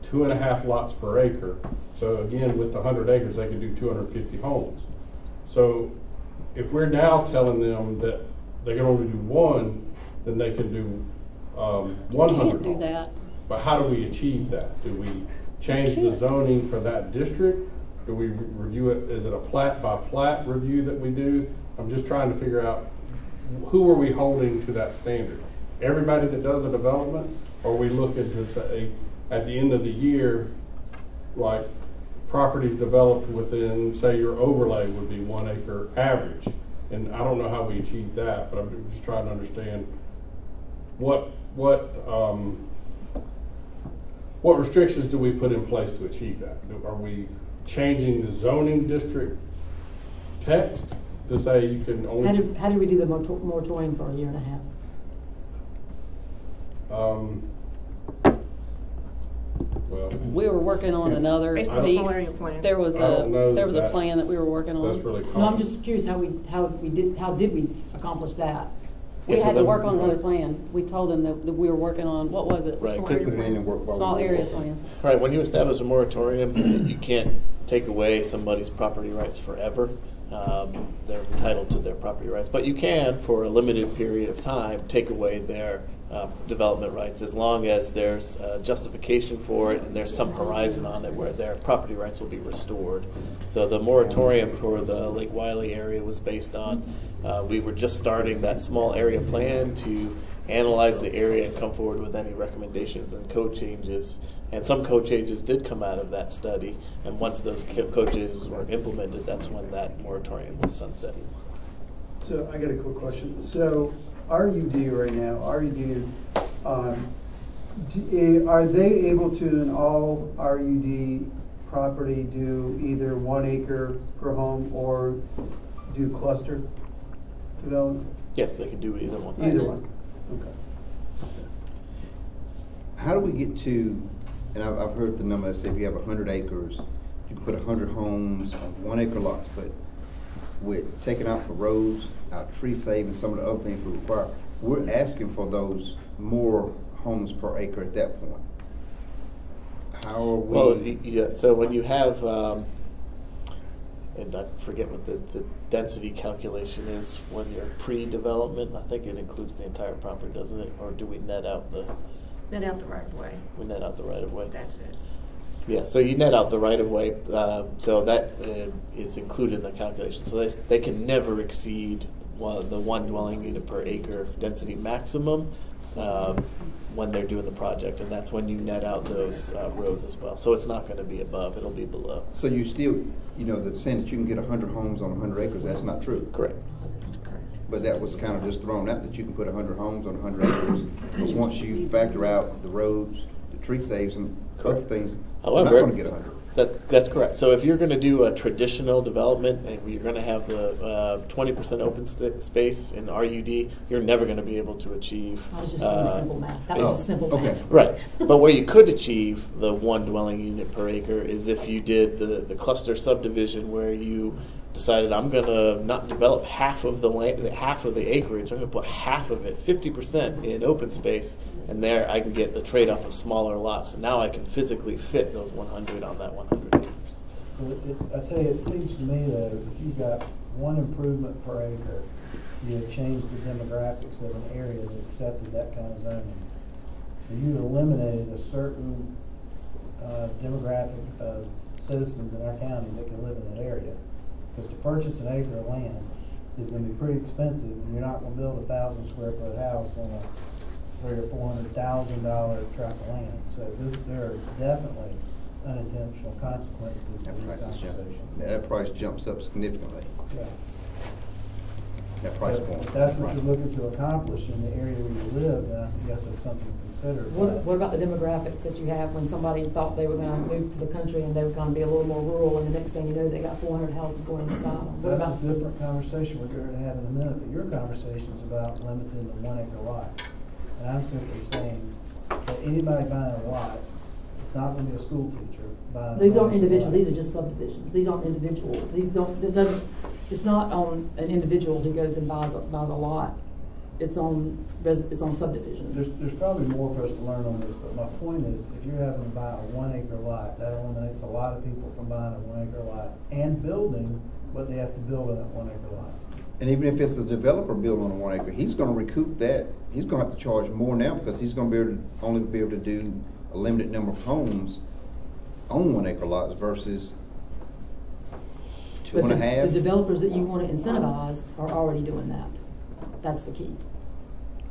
2.5 lots per acre. So again, with the 100 acres, they can do 250 homes. So if we're now telling them that they can only do 1, then they can do 100 Can't do homes. that. But how do we achieve that? Do we change the zoning for that district? Do we review it? Is it a plat by plat review that we do? I'm just trying to figure out, who are we holding to that standard? Everybody that does a development? Or are we looking to say, at the end of the year, like properties developed within, say your overlay would be 1 acre average? And I don't know how we achieve that, but I'm just trying to understand what restrictions do we put in place to achieve that? Are we changing the zoning district text to say you can only? How did we do the moratorium for 1.5 years? Well, We were working on another Based on the piece. small area plan. There was I don't know a that's- plan that we were working on. That's really No, I'm complicated. just curious how did we accomplish that? We Yeah, so had to the- work on another plan. We told them that we were working on, what was it? Right. Small Put area it in plan. and work while Small we area work. plan. Right, when you establish a moratorium, you can't take away somebody's property rights forever. They're entitled to their property rights, but you can, for a limited period of time, take away their development rights as long as there's justification for it and there's some horizon on it where their property rights will be restored. So the moratorium for the Lake Wiley area was based on, we were just starting that small area plan to analyze the area and come forward with any recommendations and code changes. And some code changes did come out of that study, and once those code changes were implemented, that's when that moratorium was sunsetted. So I got a quick question. So RUD right now, RUD, are they able to, in all RUD property, do either 1 acre per home or do cluster development? Yes, they can do either one. Either one. Okay. How do we get to and I've heard the number that say if you have 100 acres, you can put 100 homes on 1 acre lots, but with taking out the roads, our tree save, and some of the other things we require, we're asking for those more homes per acre at that point. How are we? Well, yeah, so when you have, and I forget what the density calculation is when you're pre-development, I think it includes the entire property, doesn't it? Or do we net out the? Net out the right of way. We net out the right of way. That's it. Yeah, so you net out the right of way, so that is included in the calculation. So they can never exceed the 1 dwelling unit per acre density maximum when they're doing the project, and that's when you net out those roads as well. So it's not going to be above; it'll be below. So you still, you know, the saying that you can get 100 homes on 100 acres, that's not true. Correct. But that was kind of just thrown out, that you can put 100 homes on 100 acres. But once you factor out the roads, the tree saves, and other things, you're not going to get 100. That's correct. So if you're going to do a traditional development and you're going to have the 20% open space in RUD, you're never going to be able to achieve. I was just doing simple math. That was just simple math. Right. But where you could achieve the 1 dwelling unit per acre is if you did the cluster subdivision where you decided I'm going to not develop half of the land, half of the acreage. I'm going to put half of it, 50% in open space, and there I can get the trade-off of smaller lots. And now I can physically fit those 100 on that 100 acres. I tell you, it seems to me though, if you've got 1 improvement per acre, you have changed the demographics of an area that accepted that kind of zoning. So you eliminated a certain demographic of citizens in our county that can live in that area. Because to purchase an acre of land is going to be pretty expensive, and you're not going to build a 1,000 square foot house on a $300,000 or $400,000 tract of land. So there are definitely unintentional consequences to this conversation. That price jumps up significantly. Yeah. That price So point. if that's what you're looking to accomplish in the area where you live, then I guess that's something to consider. What about the demographics that you have when somebody thought they were going to move to the country and they were going to be a little more rural, and the next thing you know, they got 400 houses going inside them? What That's about a different conversation we're going to have in a minute, but your conversation is about limiting the 1 acre lot. And I'm simply saying that anybody buying a lot, it's not going to be a school teacher buying. These aren't individual. These are just subdivisions. These aren't individual. These don't. It doesn't. It's not on an individual who goes and buys a lot. It's on subdivisions. There's probably more for us to learn on this, but my point is, if you're having to buy a 1 acre lot, that eliminates a lot of people from buying a 1 acre lot and building what they have to build on that 1 acre lot. And even if it's a developer building on a 1 acre, he's going to recoup that. He's going to have to charge more now because he's going to only be able to do a limited number of homes on 1 acre lots versus 2.5. The developers that you want to incentivize are already doing that. That's the key.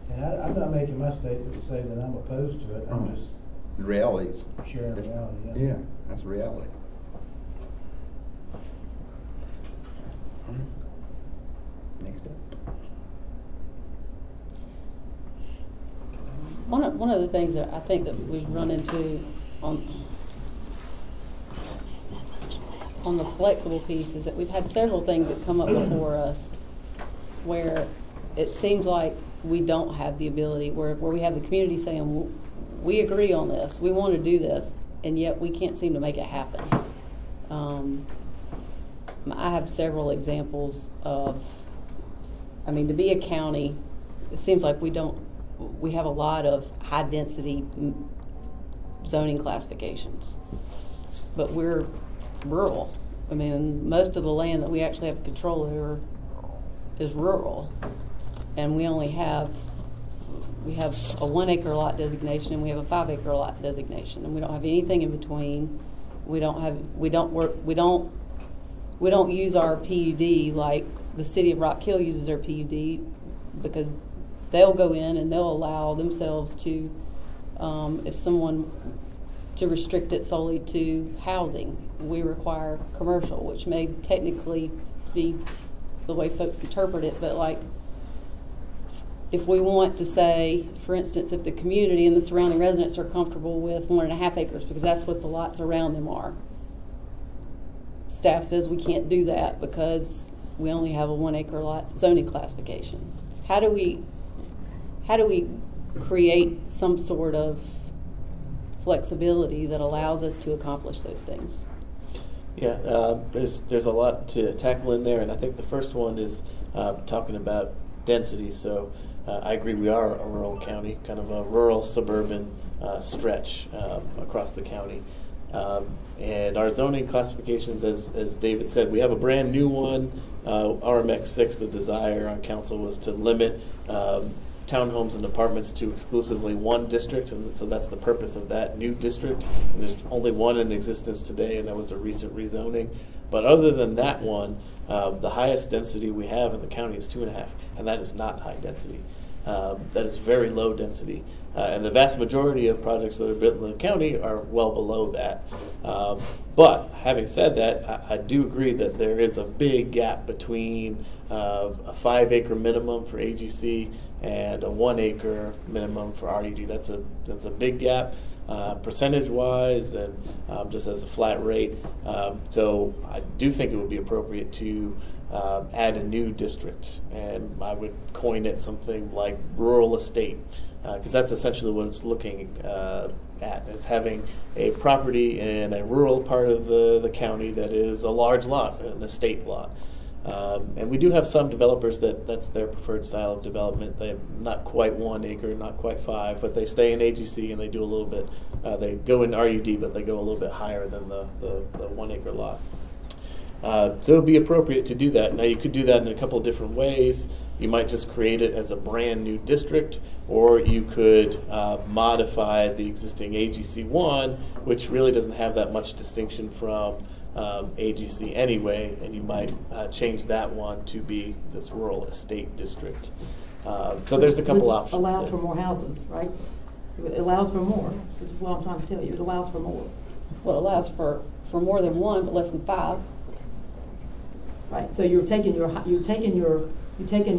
And I'm not making my statement to say that I'm opposed to it. I'm just realities. sharing reality. Yeah, that's reality. Next up. One of the things that I think that we've run into on the flexible piece is that we've had several things that come up before us where it seems like we don't have the ability, where we have the community saying, we agree on this, we want to do this, and yet we can't seem to make it happen. I have several examples of, to be a county, it seems like we have a lot of high density zoning classifications, but we're rural. Most of the land that we actually have control over is rural, and we have a 1 acre lot designation and we have a 5 acre lot designation, and we don't have anything in between. We don't use our PUD like the city of Rock Hill uses their PUD, because they'll go in and they'll allow themselves to, if someone, to restrict it solely to housing. We require commercial, which may technically be the way folks interpret it, but like, if we want to say, for instance, if the community and the surrounding residents are comfortable with 1.5 acres, because that's what the lots around them are, staff says we can't do that because we only have a 1 acre lot zoning classification. How do we create some sort of flexibility that allows us to accomplish those things? Yeah, there's a lot to tackle in there, and I think the first one is talking about density. So I agree, we are a rural county, kind of a rural suburban stretch across the county. And our zoning classifications, as David said, we have a brand new one, RMX 6. The desire on council was to limit townhomes and apartments to exclusively one district, and so that's the purpose of that new district. And there's only one in existence today, and that was a recent rezoning. But other than that one, the highest density we have in the county is 2.5, and that is not high density. That is very low density. And the vast majority of projects that are built in the county are well below that. But having said that, I do agree that there is a big gap between a 5-acre minimum for AGC and a 1-acre minimum for RUD. That's a big gap, percentage-wise, and just as a flat rate. So I do think it would be appropriate to add a new district, and I would coin it something like rural estate, because that's essentially what it's looking at, is having a property in a rural part of the county that is a large lot, an estate lot. And we do have some developers that's their preferred style of development. They're not quite 1 acre, not quite 5, but they stay in AGC and they do a little bit, they go in RUD, but they go a little bit higher than the 1 acre lots. So it would be appropriate to do that. Now, you could do that in a couple of different ways. You might just create it as a brand new district, or you could modify the existing AGC 1, which really doesn't have that much distinction from AGC anyway, and you might change that one to be this rural estate district. So there's a couple options. Allows for more houses, right? It allows for more, which is what I'm trying to tell you. It allows for more. Well, it allows for more than 1, but less than 5. Right. So you're taking your 5 and you're bringing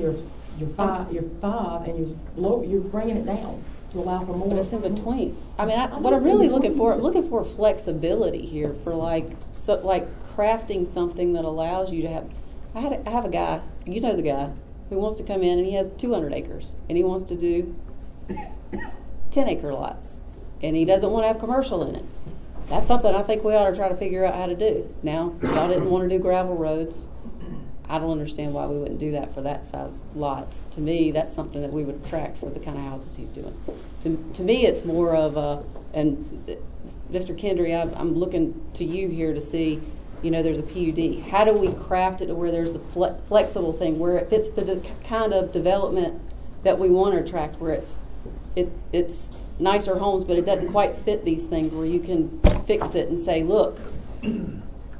it down to allow for more. But it's in between. I mean, what I'm really looking for flexibility here for like crafting something that allows you to have. I have a guy, you know the guy, who wants to come in and he has 200 acres and he wants to do 10-acre lots, and he doesn't want to have commercial in it. That's something I think we ought to try to figure out how to do. Now, y'all didn't want to do gravel roads. I don't understand why we wouldn't do that for that size lots. To me, that's something that we would attract for the kind of houses he's doing. To me, it's more of a, and Mr. Kendry, I'm looking to you here to see, there's a PUD. How do we craft it to where there's a flexible thing, where it fits the kind of development that we want to attract, where it's nicer homes, but it doesn't quite fit these things, where you can fix it and say, look,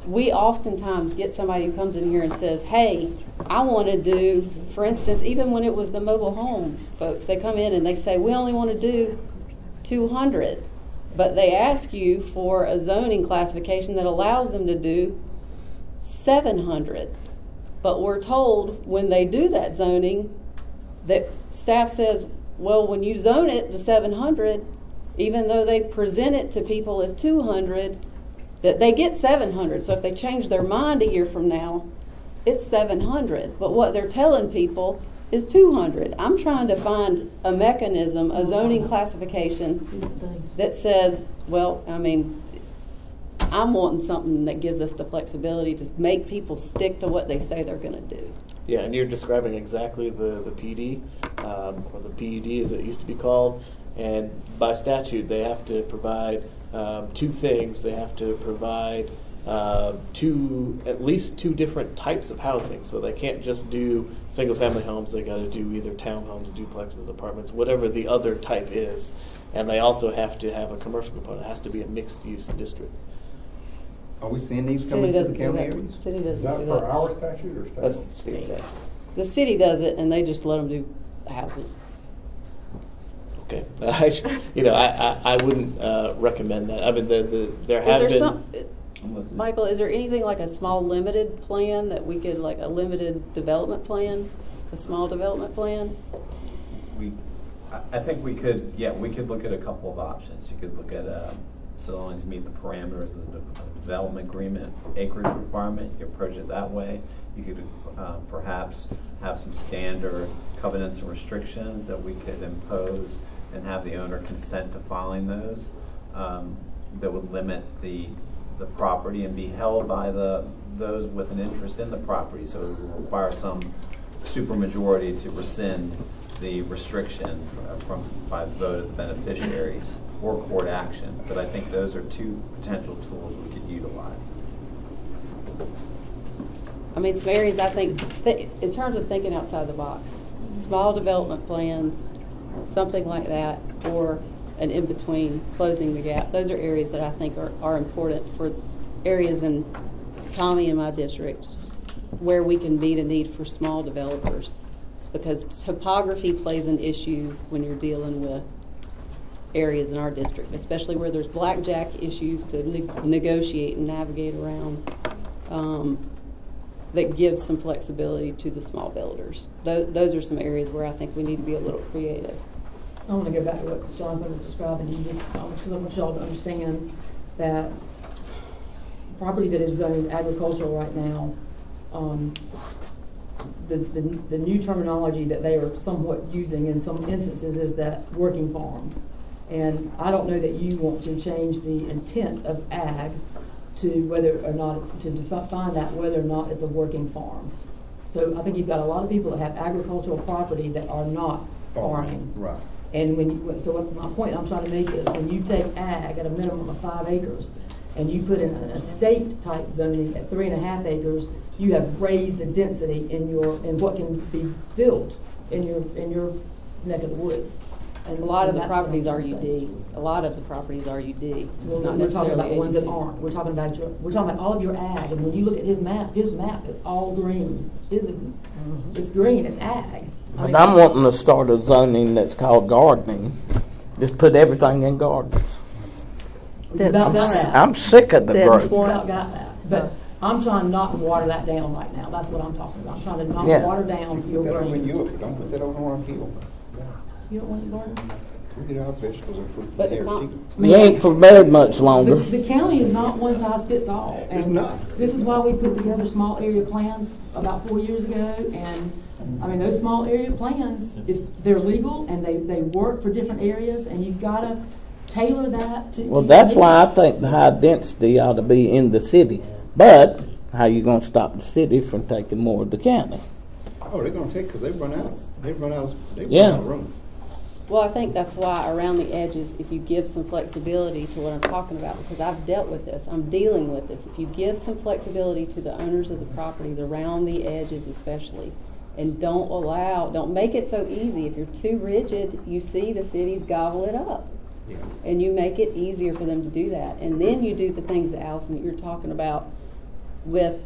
we oftentimes get somebody who comes in here and says, hey, I want to do, for instance, even when it was the mobile home folks, they come in and they say, we only want to do 200, but they ask you for a zoning classification that allows them to do 700. But we're told when they do that zoning that staff says, well, when you zone it to 700, even though they present it to people as 200, that they get 700. So if they change their mind a year from now, it's 700. But what they're telling people is 200. I'm trying to find a mechanism, a zoning classification that says, well, I mean, I'm wanting something that gives us the flexibility to make people stick to what they say they're going to do. Yeah, and you're describing exactly the PD, or the PUD as it used to be called. And by statute, they have to provide 2 things. They have to provide at least 2 different types of housing. So they can't just do single-family homes. They got to do either townhomes, duplexes, apartments, whatever the other type is. And they also have to have a commercial component. It has to be a mixed-use district. Are we seeing these coming to the county areas? City doesn't Is that do for that. our statute or state? That's state statute. The city does it, and they just let them do houses. Okay, I wouldn't recommend that. I mean, there have been. I'm listening. Michael, is there anything like a small limited plan that we could, like a limited development plan, a small development plan? I think we could look at a couple of options. You could look at, so long as you meet the parameters of the development agreement acreage requirement, you could approach it that way. You could perhaps have some standard covenants and restrictions that we could impose and have the owner consent to filing those. that would limit the property and be held by those with an interest in the property. So it would require some supermajority to rescind the restriction by the vote of the beneficiaries or court action. But I think those are two potential tools we could utilize. I mean, some areas I think, in terms of thinking outside the box, small development plans, something like that, or an in-between, closing the gap. Those are areas that I think are important for areas in Tommy and my district where we can meet a need for small developers, because topography plays an issue when you're dealing with areas in our district, especially where there's blackjack issues to negotiate and navigate around. That gives some flexibility to the small builders. Those are some areas where I think we need to be a little creative. I want to go back to what Jonathan was describing, because I want y'all to understand that property that is zoned agricultural right now, the new terminology that they are somewhat using in some instances is that working farm. And I don't know that you want to change the intent of ag to whether or not it's, to define that whether or not it's a working farm. So I think you've got a lot of people that have agricultural property that are not farming. Right. And so what my point I'm trying to make is, when you take ag at a minimum of 5 acres and you put in an estate type zoning at 3.5 acres, you have raised the density in what can be built in your neck of the woods. And a lot of the properties are UD. A lot of the properties are UD. It's not we're talking about necessarily the ones that AGC. aren't. We're talking about all of your ag. And when you look at his map is all green. It's green. It's ag. But I'm wanting to start a zoning that's called gardening. Just put everything in gardens. I'm sick of the growth. Got that. But I'm trying not to water that down right now. That's what I'm talking about. I'm trying to not water down your green. Don't put that on Orange Hill. You don't want to garden? We get our vegetables and fruit But there. You ain't for very much longer. The county is not one size fits all. And It's not. This is why we put together small area plans about 4 years ago. And I mean, those small area plans, if they're legal and they work for different areas, and you've got to tailor that to. Well, that's why I think the high density ought to be in the city. But how you going to stop the city from taking more of the county? Oh, they're going to take, because they run out of room. Well, I think that's why around the edges, if you give some flexibility to what I'm talking about, because I've dealt with this, I'm dealing with this. If you give some flexibility to the owners of the properties around the edges especially, and don't make it so easy. If you're too rigid, you see the cities gobble it up. Yeah. And you make it easier for them to do that. And then you do the things that Allison, that you're talking about with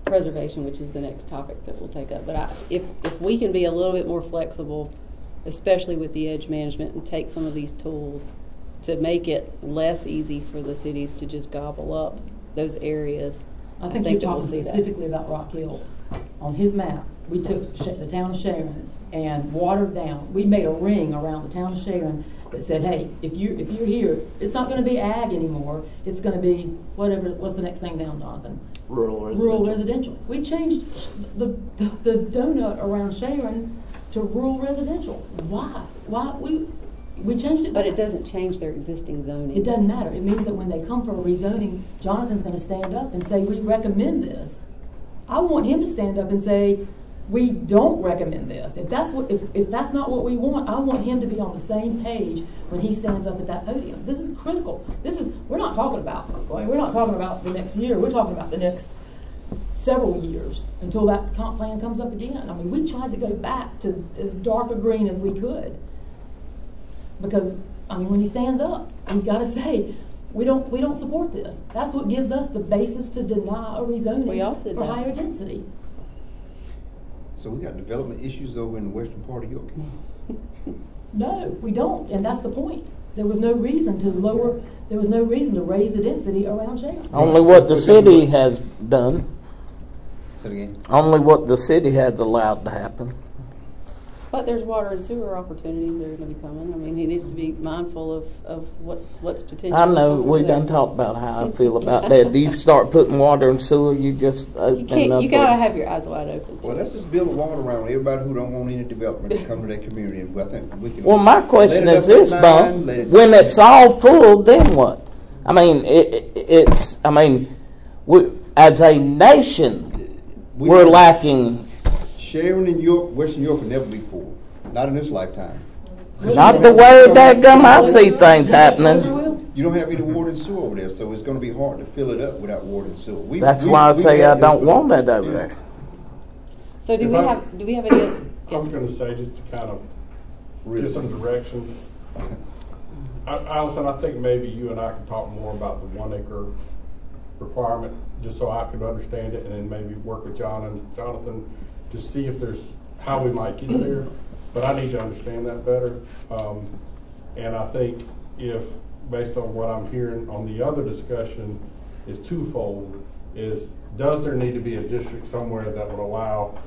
preservation, which is the next topic that we'll take up. But if we can be a little bit more flexible, especially with the edge management, and take some of these tools to make it less easy for the cities to just gobble up those areas. I think you're talking specifically about Rock Hill. On his map, we took the town of Sharon and watered down. We made a ring around the town of Sharon that said, hey, if you're here, it's not going to be ag anymore. It's going to be whatever. What's the next thing down, Jonathan? Rural residential. We changed the donut around Sharon to rural residential. Why? We changed it. But it doesn't change their existing zoning. It doesn't matter. It means that when they come for a rezoning, Jonathan's going to stand up and say, we recommend this. I want him to stand up and say, we don't recommend this. If that's not what we want, I want him to be on the same page when he stands up at that podium. This is critical. We're not talking about the next year. We're talking about the next several years until that comp plan comes up again. I mean, we tried to go back to as dark a green as we could, because I mean, when he stands up, he's got to say, we don't support this. That's what gives us the basis to deny a rezoning for higher density. So we got development issues over in the western part of York? No, we don't, and that's the point. There was no reason to raise the density around Sharon. Only what the city has done. Say it again. Only what the city has allowed to happen. But there's water and sewer opportunities that are going to be coming. I mean, he needs to be mindful of what's potential. I know, we done talked about how I feel about that. Do you start putting water and sewer, you just You open can't. up You got to the- have your eyes wide open. Well, let's just build a wall around everybody who don't want any development to come to their community, and I think we can. Well, my question let it is up at this, 9, Bump. let it- When it's all full, then what? I mean, we, as a nation, we're lacking. Sharon and York, Western York will never be full. Not in this lifetime. Not the way that I see things happening. You don't have any water and sewer over there, so it's going to be hard to fill it up without water and sewer. That's why I say I don't want that over there. So do If we I- have? Do we have any? I was gonna say, just to kind of get some direction. Allison, I think maybe you and I can talk more about the 1 acre requirement, just so I could understand it, and then maybe work with John and Jonathan to see if there's, how we might get there. But I need to understand that better. And I think if, based on what I'm hearing on the other discussion, is twofold, is does there need to be a district somewhere that would allow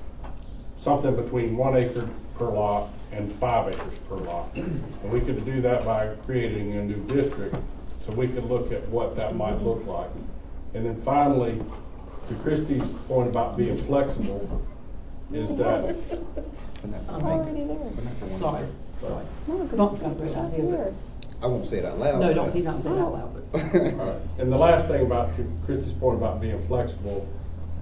something between 1 acre per lot and 5 acres per lot? And we could do that by creating a new district, so we could look at what that might look like. And then finally, to Christie's point about being flexible, is that Already there. Sorry. Bump's got a great idea, but I won't say it out loud. no, don't say it out loud. But Alright. And the last thing about, to Christie's point about being flexible,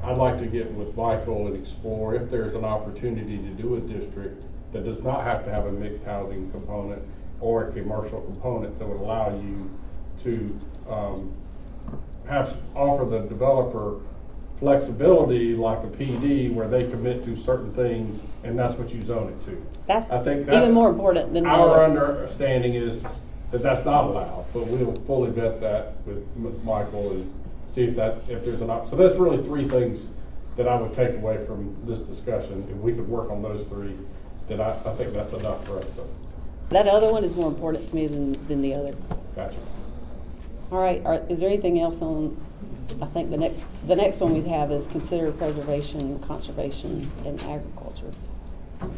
I'd like to get with Michael and explore if there's an opportunity to do a district that does not have to have a mixed housing component or a commercial component that would allow you to offer the developer flexibility like a PD where they commit to certain things and that's what you zone it to. That's I think that's even more important than the our other. understanding is that that's not allowed, but we'll fully vet that with Michael and see if there's an option. So that's really 3 things that I would take away from this discussion. If we could work on those 3, then I think that's enough for us to. That other one is more important to me than the other. Gotcha. All right. Is there anything else on? I think the next one we have is consider preservation, conservation, and agriculture. I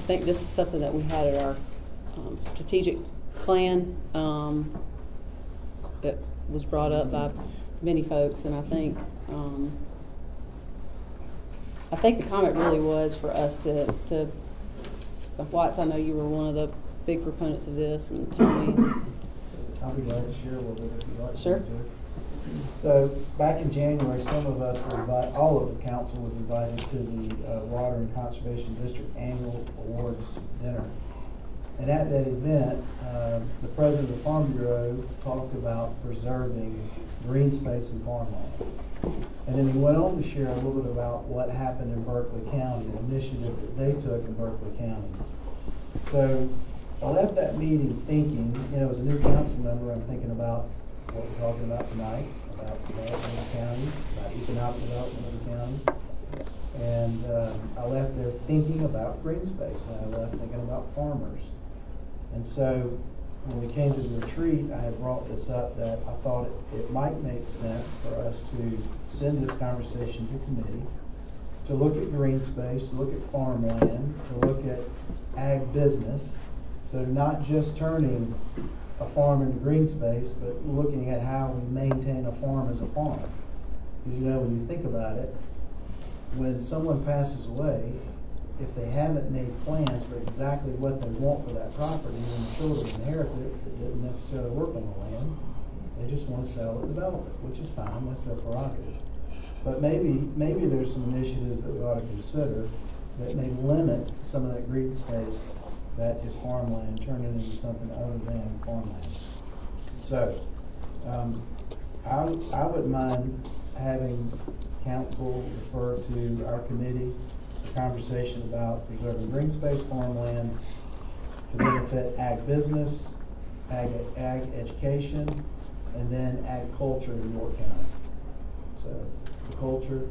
think this is something that we had at our strategic plan that was brought up by many folks, and I think the comment really was for us to Watts, I know you were one of the big proponents of this, and Tommy. I'll be glad to share a little bit if you'd like. Sure. So back in January, some of us were invited, all of the council was invited to the Water and Conservation District Annual Awards Dinner. And at that event, the president of the Farm Bureau talked about preserving green space and farmland. And then he went on to share a little bit about what happened in Berkeley County, an initiative that they took in Berkeley County. So I left that meeting thinking, as a new council member, I'm thinking about what we're talking about tonight, about development of the county, about economic development of the counties. And I left there thinking about green space, and I left thinking about farmers. And so when we came to the retreat, I had brought this up that I thought it might make sense for us to send this conversation to committee, to look at green space, to look at farmland, to look at ag business. So not just turning a farm into green space, but looking at how we maintain a farm as a farm. Because when you think about it, when someone passes away, if they haven't made plans for exactly what they want for that property, and the children inherit it that didn't necessarily work on the land, they just want to sell it, develop it, which is fine, that's their prerogative. But maybe there's some initiatives that we ought to consider that may limit some of that green space that is farmland, turn it into something other than farmland. So, I wouldn't mind having council refer to our committee a conversation about preserving green space, farmland to benefit ag business, ag education, and then agriculture in York County. So, the culture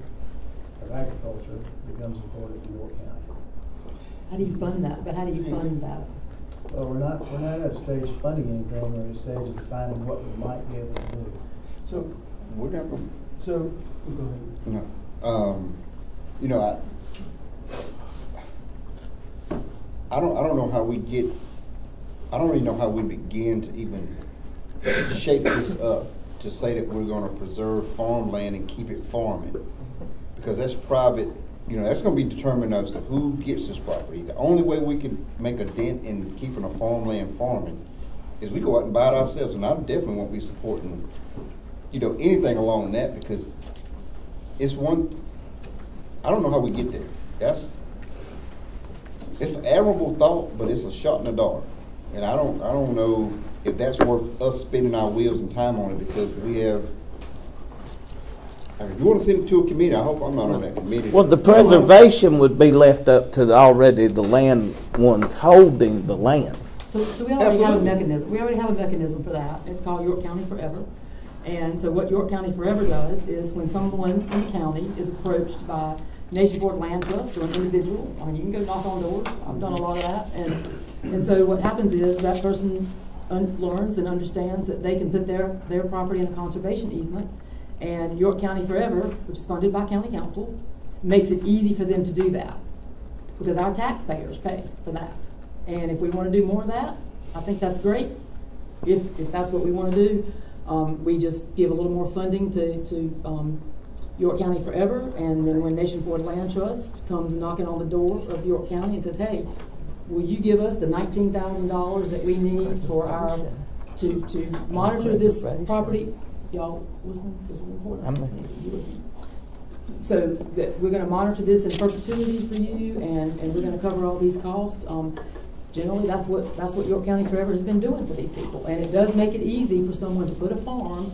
of agriculture becomes important in York County. how do you fund that? But how do you fund that? Well, we're not at a stage of funding anything. We're at a stage of defining what we might be able to do. So, We're not gonna, go ahead. no, I don't know how we get, I don't even know how we begin to even shape this up to say that we're gonna preserve farmland and keep it farming. Because that's private, you know, that's gonna be determined as to who gets this property. The only way we can make a dent in keeping a farmland farming is we go out and buy it ourselves, and I definitely won't be supporting, you know, anything along that, because it's one, I don't know how we get there. It's an admirable thought, but it's a shot in the dark. And I don't know if that's worth us spending our wheels and time on it, because we have, I mean, if you want to send it to a committee, I hope I'm not on that committee. Well, the preservation would be left up to the land ones holding the land. So we already have a mechanism. We already have a mechanism for that. It's called York County Forever. And so what York County Forever does is when someone in the county is approached by Nation Board Land Trust or an individual, I mean, you can go knock on doors. I've done a lot of that. And so what happens is that person learns and understands that they can put their property in a conservation easement, and York County Forever, which is funded by County Council, makes it easy for them to do that because our taxpayers pay for that. And if we want to do more of that, I think that's great. If that's what we want to do, we just give a little more funding to York County Forever, and then when Nation Board Land Trust comes knocking on the door of York County and says, "Hey, will you give us the $19,000 that we need for our to monitor this property?" Y'all listen. This is important. You listen. So that we're going to monitor this in perpetuity for you, and we're going to cover all these costs. Generally, that's what York County Forever has been doing for these people, and it does make it easy for someone to put a farm.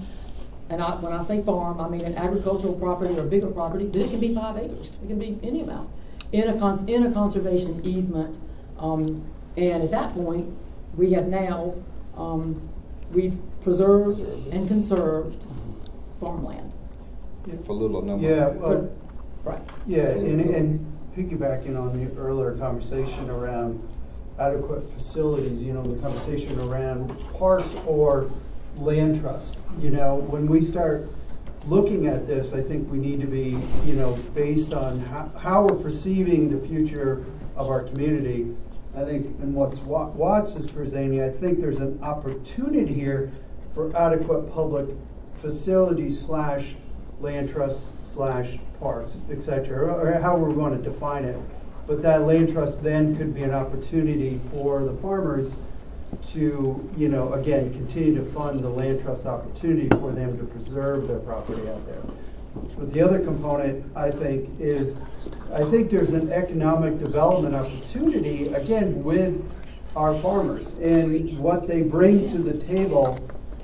And when I say farm, I mean an agricultural property or a bigger property, but it can be 5 acres. It can be any amount in a conservation easement. And at that point, we have now we've preserved and conserved farmland. For little number. Yeah, right. Yeah, and piggybacking on the earlier conversation around adequate facilities, you know, the conversation around parks or land trust. You know, when we start looking at this, I think we need to be, you know, based on how we're perceiving the future of our community. I think, and what Watts is presenting, I think there's an opportunity here for adequate public facilities / land trust / parks, etc., or however we're going to define it. But that land trust then could be an opportunity for the farmers to, you know, again, continue to fund the land trust opportunity for them to preserve their property out there. But the other component, I think, is I think there's an economic development opportunity, again, with our farmers and what they bring to the table.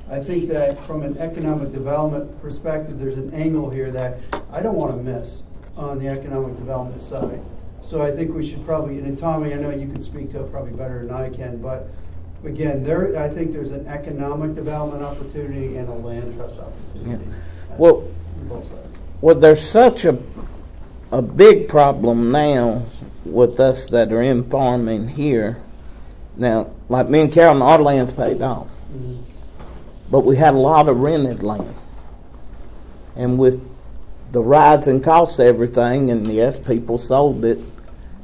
I think that from an economic development perspective, there's an angle here that I don't want to miss on the economic development side. So I think we should probably, and Tommy, I know you can speak to it probably better than I can, but again, I think there's an economic development opportunity and a land trust opportunity. Yeah. Well, there's such a big problem now with us that are in farming here. Now, like me and Carolyn, our land's paid off. Mm-hmm. But we had a lot of rented land. And with the rise in cost of everything, and yes, people sold it,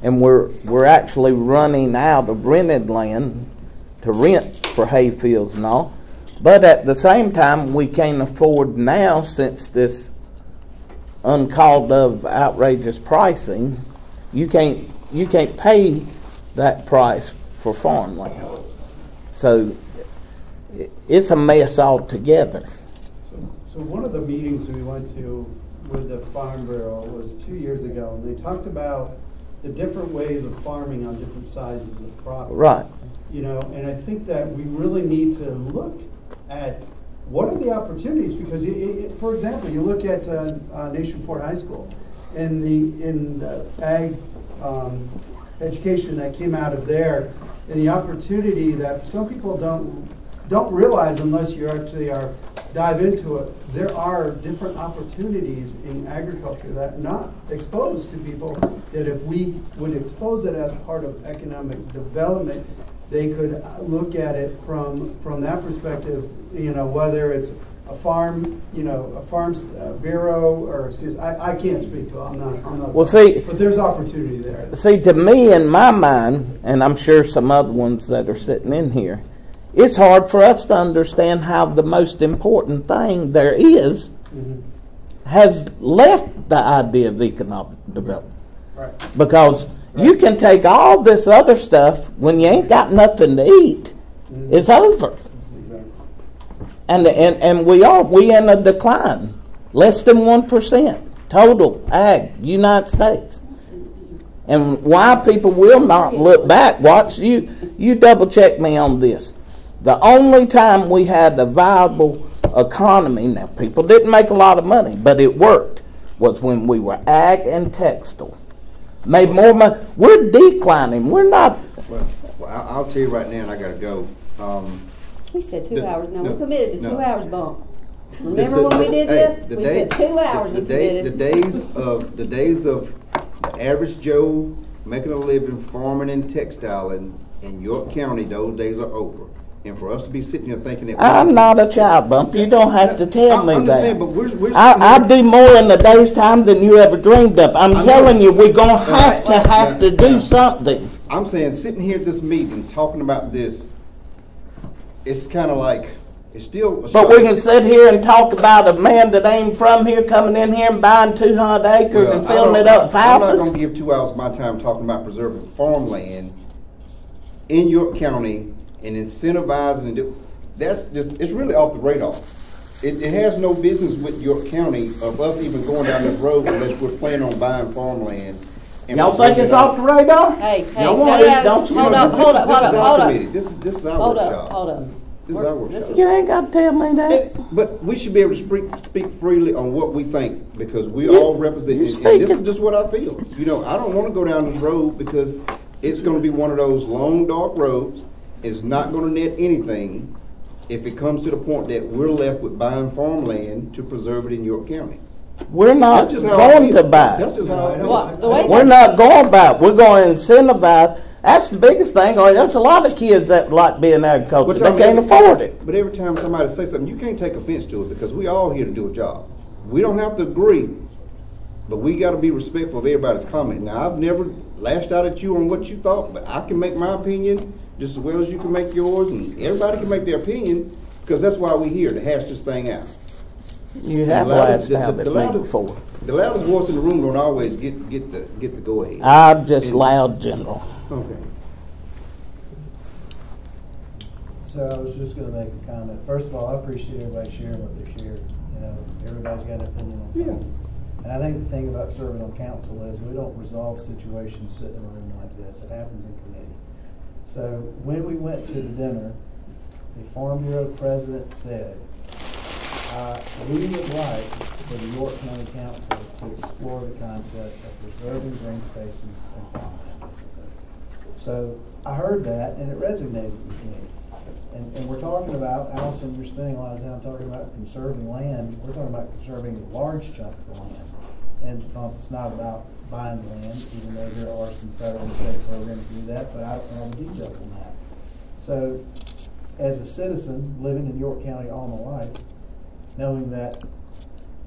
and we're actually running out of rented land to rent for hay fields and all. But at the same time, we can't afford now, since this uncalled of outrageous pricing, you can't pay that price for farmland. So it's a mess altogether. So one of the meetings we went to with the Farm Bureau was 2 years ago, and they talked about the different ways of farming on different sizes of property. Right. You know, and I think that we really need to look at what are the opportunities, because for example, you look at Nation Ford High School and the ag education that came out of there, and the opportunity that some people don't realize unless you actually dive into it. There are different opportunities in agriculture that are not exposed to people, that if we would expose it as part of economic development, they could look at it from that perspective, you know, whether it's a farm, a farms bureau, or excuse, I can't speak to it. I'm not. Well, see, but there's opportunity there. See, to me, in my mind, and I'm sure some other ones that are sitting in here, it's hard for us to understand how the most important thing there is has left the idea of economic development. Right. Because you can take all this other stuff when you ain't got nothing to eat, it's over. Exactly. And we in a decline, less than 1% total ag United States. And why people will not look back? Watch you double check me on this. The only time we had a viable economy, now people didn't make a lot of money, but it worked, was when we were ag and textile. Made more money. We're declining. We're not. Well, I'll tell you right now, and I got to go. We said 2 hours. No, no, we committed to no. 2 hours bump. Remember when we did this? We said 2 hours. We committed. The days of the average Joe making a living farming and textiling in York County, those days are over. And for us to be sitting here thinking that I'm not a child bump. You don't have to tell me I'm that. just saying, but we're I do more in a day's time than you ever dreamed of. I'm telling you, we're going to have to do something. I'm saying, sitting here at this meeting talking about this, it's kind of like, it's still. But we can sit here and talk about a man that ain't from here coming in here and buying 200 acres and filling it up with I'm not houses. going to give 2 hours of my time talking about preserving farmland in York County and incentivizing and do. That's just, it's really off the radar. It has no business with York County of us even going down this road unless we're planning on buying farmland. Y'all think it's off the radar? Hey, Y'all want it, don't you? Hold up. This is our Hold workshop. up, hold up. This is our workshop. You ain't got to tell me that. But we should be able to speak freely on what we think because we all represent you're it. And speaking. this is just what I feel. I don't want to go down this road because it's going to be one of those long, dark roads. It's not going to net anything if it comes to the point that we're left with buying farmland to preserve it in York County. We're not That's just how I going feel. to buy. That's just how I feel. Well, the way We're not going to buy. We're going to incentivize. That's the biggest thing. There's a lot of kids that like being agriculture. They can't afford it. But every time somebody says something, you can't take offense to it because we all here to do a job. We don't have to agree, but we got to be respectful of everybody's comment. Now, I've never lashed out at you on what you thought, but I can make my opinion just as well as you can make yours, and everybody can make their opinion because that's why we're here, to hash this thing out. You have lashed out at me before. The loudest voice in the room don't always get the go ahead. I'm just loud, General. Okay. So I was just going to make a comment. First of all, I appreciate everybody sharing what they shared. Everybody's got an opinion on something. Yeah. And I think the thing about serving on council is we don't resolve situations sitting in a room like this. It happens in committee. So when we went to the dinner, the Farm Bureau president said, we would like for the York County Council to explore the concept of preserving green spaces and farmland. So I heard that and it resonated with me. And we're talking about, Allison, you're spending a lot of time talking about conserving land. We're talking about conserving large chunks of land. And it's not about buying land, even though there are some federal and state programs to do that, but I don't know all the details on that. So as a citizen living in York County all my life, knowing that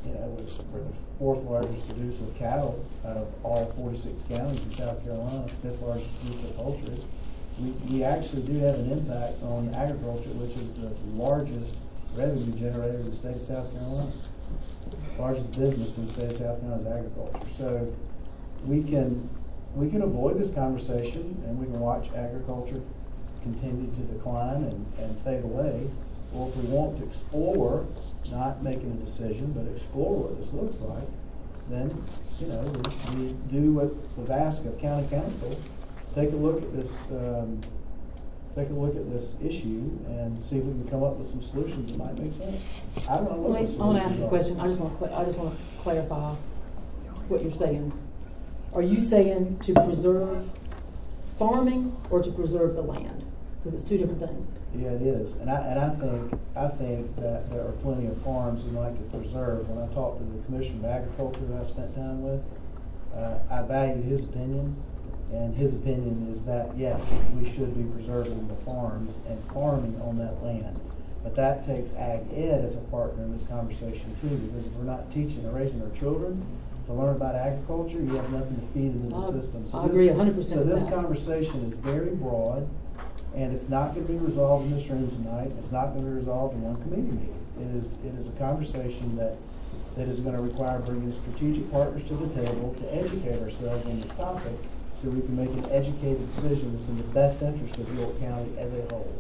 we're the fourth largest producer of cattle out of all 46 counties in South Carolina, fifth largest producer of poultry, we actually do have an impact on agriculture, which is the largest revenue generator in the state of South Carolina. Largest business in the state of South Carolina is agriculture. So we can avoid this conversation and we can watch agriculture continue to decline and fade away. Or if we want to explore, not making a decision, but explore what this looks like, then we do what was asked of county council. Take a look at this. Take a look at this issue and see if we can come up with some solutions that might make sense. I don't know what the solutions I want to ask are. a question. I just want to clarify what you're saying. Are you saying to preserve farming or to preserve the land? Because it's two different things. Yeah, it is, and I think that there are plenty of farms we'd like to preserve. When I talked to the Commissioner of Agriculture that I spent time with, I value his opinion, and his opinion is that yes, we should be preserving the farms and farming on that land. But that takes Ag Ed as a partner in this conversation too, because if we're not teaching and raising our children to learn about agriculture, you have nothing to feed into the system. So I agree 100% So with this that. conversation is very broad, and it's not going to be resolved in this room tonight. It's not going to be resolved in one committee meeting. It is a conversation that is going to require bringing strategic partners to the table to educate ourselves on this topic, so we can make an educated decision that's in the best interest of York County as a whole.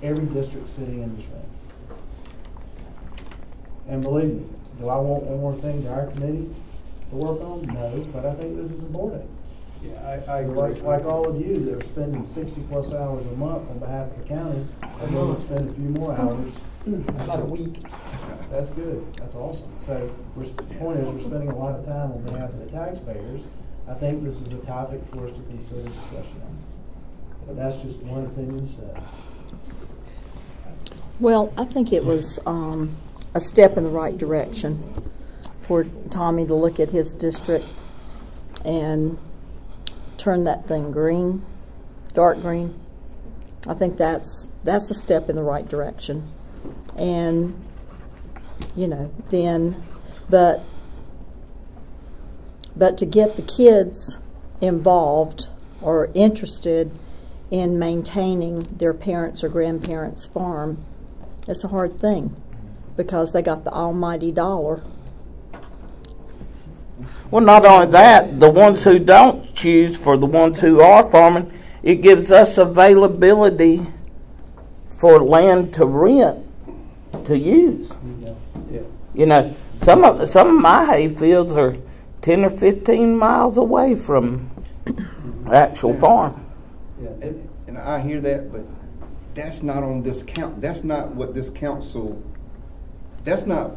Every district sitting in this room. And believe me, do I want one more thing to our committee to work on? No, but I think this is important. Yeah, I agree. Like all of you that are spending 60+ hours a month on behalf of the county, I'm going to spend a few more hours. About a week. That's good. That's awesome. So the point is, we're spending a lot of time on behalf of the taxpayers. I think this is a topic for us to consider discussion on. But that's just one opinion said. Well, I think it was a step in the right direction for Tommy to look at his district and turn that thing green, dark green. I think that's a step in the right direction. And, you know, then, but to get the kids involved or interested in maintaining their parents' or grandparents' farm, it's a hard thing because they got the almighty dollar. Well, not only that, the ones who don't choose for the ones who are farming, it gives us availability for land to rent, to use. Yeah. You know, some of my hay fields are 10 or 15 miles away from the actual farm. Yeah. And I hear that, but that's not on this count. That's not what this council. That's not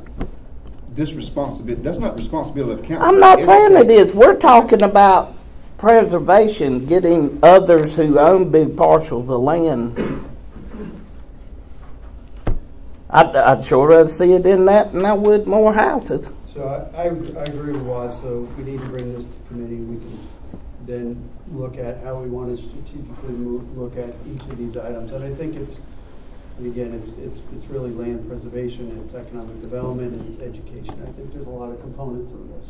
this responsibility. That's not responsibility of council. I'm not saying it is. We're talking about preservation, getting others who own big parcels of land. I'd sure rather see it in that than I would more houses. So I agree with Waz, so we need to bring this to committee. We can then look at how we want to strategically look at each of these items. And I think it's really land preservation, it's economic development, and it's education. I think there's a lot of components of this.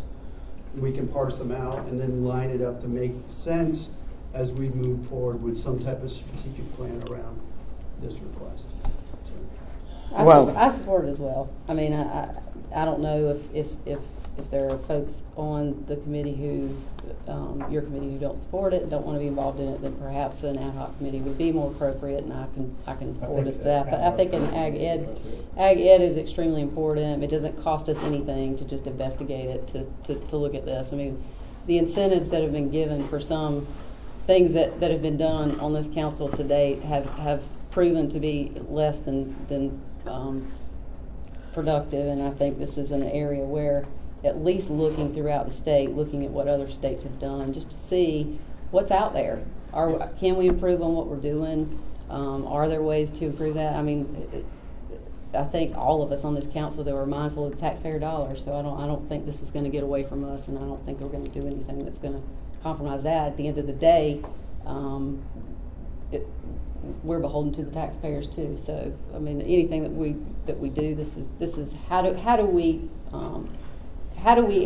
We can parse them out and then line it up to make sense as we move forward with some type of strategic plan around this request. I support it as well. I mean, I don't know if there are folks on the committee who, your committee, who don't support it, don't want to be involved in it, then perhaps an ad hoc committee would be more appropriate, and I can forward us to that. But I think in Ag Ed is extremely important. It doesn't cost us anything to just investigate it, to look at this. I mean, the incentives that have been given for some things that have been done on this council to date have proven to be less than productive, and I think this is an area where, at least looking throughout the state, looking at what other states have done, just to see what's out there. Can we improve on what we're doing? Are there ways to improve that? I mean, I think all of us on this council that were mindful of the taxpayer dollars, so I don't think this is going to get away from us, and I don't think we're going to do anything that's going to compromise that. At the end of the day, we're beholden to the taxpayers too. So I mean, anything that we do, this is how do we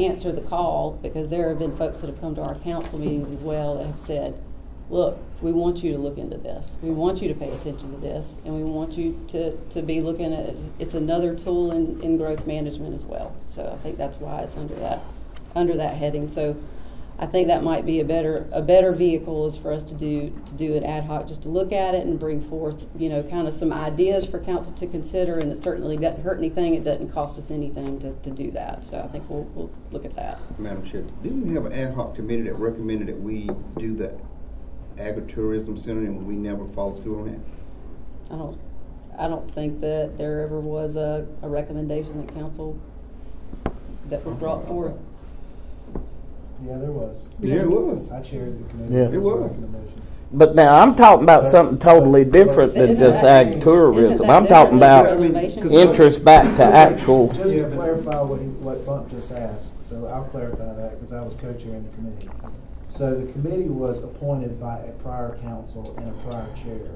answer the call? Because there have been folks that have come to our council meetings as well that have said, look, we want you to look into this. We want you to pay attention to this, and we want you to be looking at it. It's another tool in growth management as well. So I think that's why it's under that heading. So I think that might be a better vehicle is for us to do an ad hoc, just to look at it and bring forth, kind of some ideas for council to consider, and it certainly doesn't hurt anything. It doesn't cost us anything to do that. So I think we'll look at that. Madam Chair, didn't we have an ad hoc committee that recommended that we do the agritourism center, and we never followed through on that? I don't think that there ever was a recommendation that council that was brought forward. Yeah, there was. Yeah, it was. I chaired the committee. Yeah. It was. But now I'm talking about something totally different than just ag tourism. I'm talking about interest back to actual. Just to clarify what Bump just asked, so I'll clarify that because I was co-chairing the committee. So the committee was appointed by a prior council and a prior chair.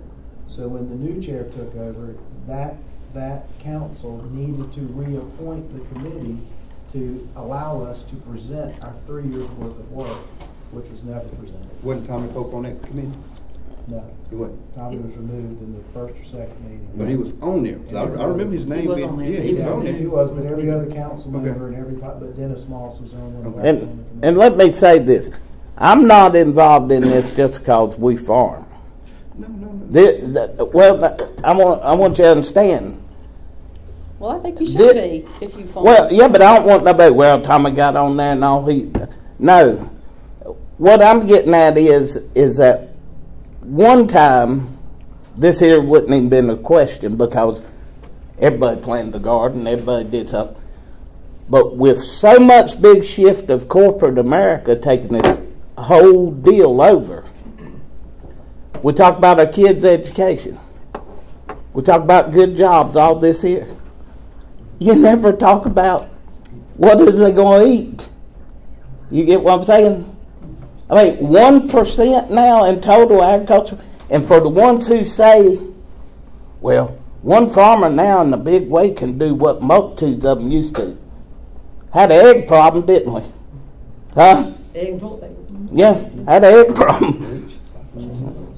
So when the new chair took over, that that council needed to reappoint the committee to allow us to present our 3 years' worth of work, which was never presented. Wasn't Tommy Pope on that committee? No. He wasn't. Tommy was removed in the first or second meeting. But he was on there. 'Cause I remember his name was being, on there. yeah, he was on He there. was, but every other council Okay. member and but Dennis Moss was the only one. Okay. left on the committee. And let me say this, I'm not involved in this just because we farm. No. I want you to understand. Well, I think you should be if you farm. Well, yeah, but I don't want nobody, well, Tommy got on there and all no. What I'm getting at is that one time, this here wouldn't even been a question because everybody planted the garden, everybody did something. But with so much big shift of corporate America taking this whole deal over, we talk about our kids' education. We talk about good jobs, all this here. You never talk about what is they going to eat. You get what I'm saying? I mean, 1% now in total agriculture. And for the ones who say, well, one farmer now in a big way can do what multitudes of them used to. Had an egg problem, didn't we? Huh? Egg and toilet paper. Yeah, had an egg problem.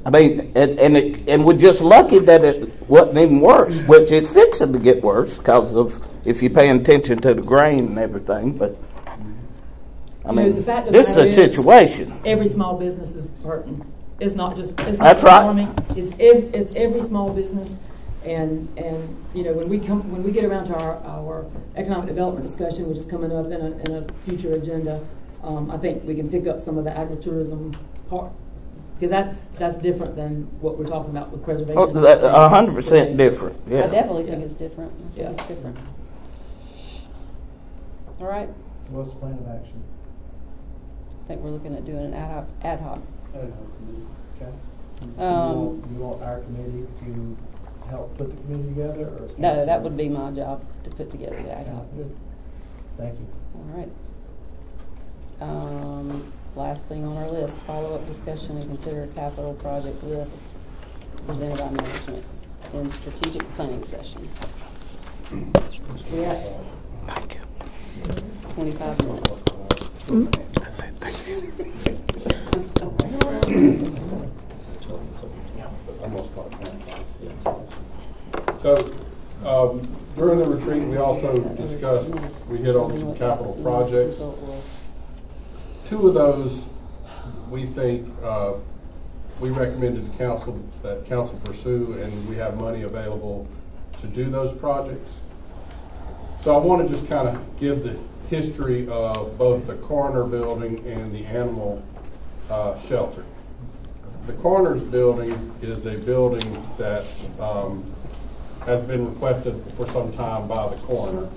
I mean, and we're just lucky that it wasn't even worse, which it's fixing to get worse because of if you're paying attention to the grain and everything. But I mean, the fact of this is the a matter is, situation. Every small business is hurting. It's not just That's just right. farming. It's every small business, and you know when we get around to our economic development discussion, which is coming up in a future agenda, I think we can pick up some of the agritourism part because that's different than what we're talking about with preservation. 100% different. Yeah. I definitely think it's different. I think Yeah. it's different. All right. So what's the plan of action? I think we're looking at doing an ad hoc. Okay. Um, You want our committee to help put the committee together, or? is No, council- that would be my job to put together the ad hoc. Sounds good. Thank you. All right. Last thing on our list, follow-up discussion and consider a capital project list presented by management in strategic planning session. Yeah. Thank you. 25 minutes. So, during the retreat, we also discussed, we hit on some capital projects. Two of those, we think, we recommended to council that council pursue, and we have money available to do those projects. So I want to just kind of give the history of both the coroner building and the animal shelter. The coroner's building is a building that has been requested for some time by the coroner.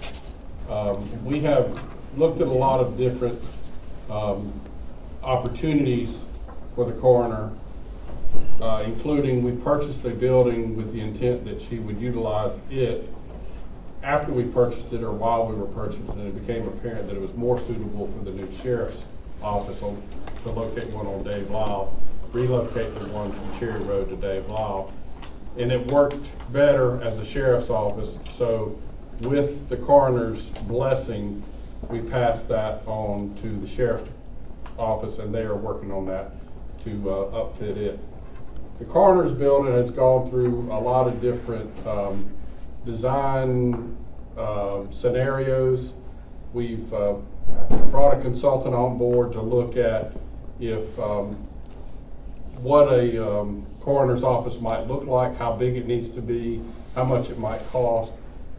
We have looked at a lot of different opportunities for the coroner, including we purchased a building with the intent that she would utilize it. After we purchased it, or while we were purchasing it, it became apparent that it was more suitable for the new sheriff's office to locate one on Dave Lyle, relocate the one from Cherry Road to Dave Lyle. And it worked better as a sheriff's office, so with the coroner's blessing, we passed that on to the sheriff's office, and they are working on that to upfit it. The coroner's building has gone through a lot of different design scenarios. We've brought a consultant on board to look at if what a coroner's office might look like, how big it needs to be, how much it might cost.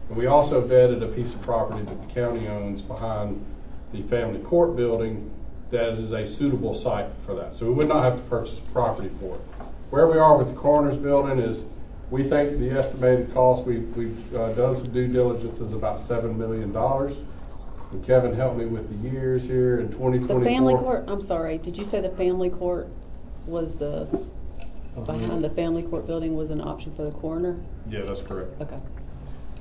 And we also vetted a piece of property that the county owns behind the family court building that is a suitable site for that. So we would not have to purchase property for it. Where we are with the coroner's building is we think the estimated cost, we've done some due diligence, is about $7 million. And Kevin helped me with the years here in 2024. The family court, I'm sorry, did you say the family court was behind the family court building was an option for the coroner? Yeah, that's correct. Okay.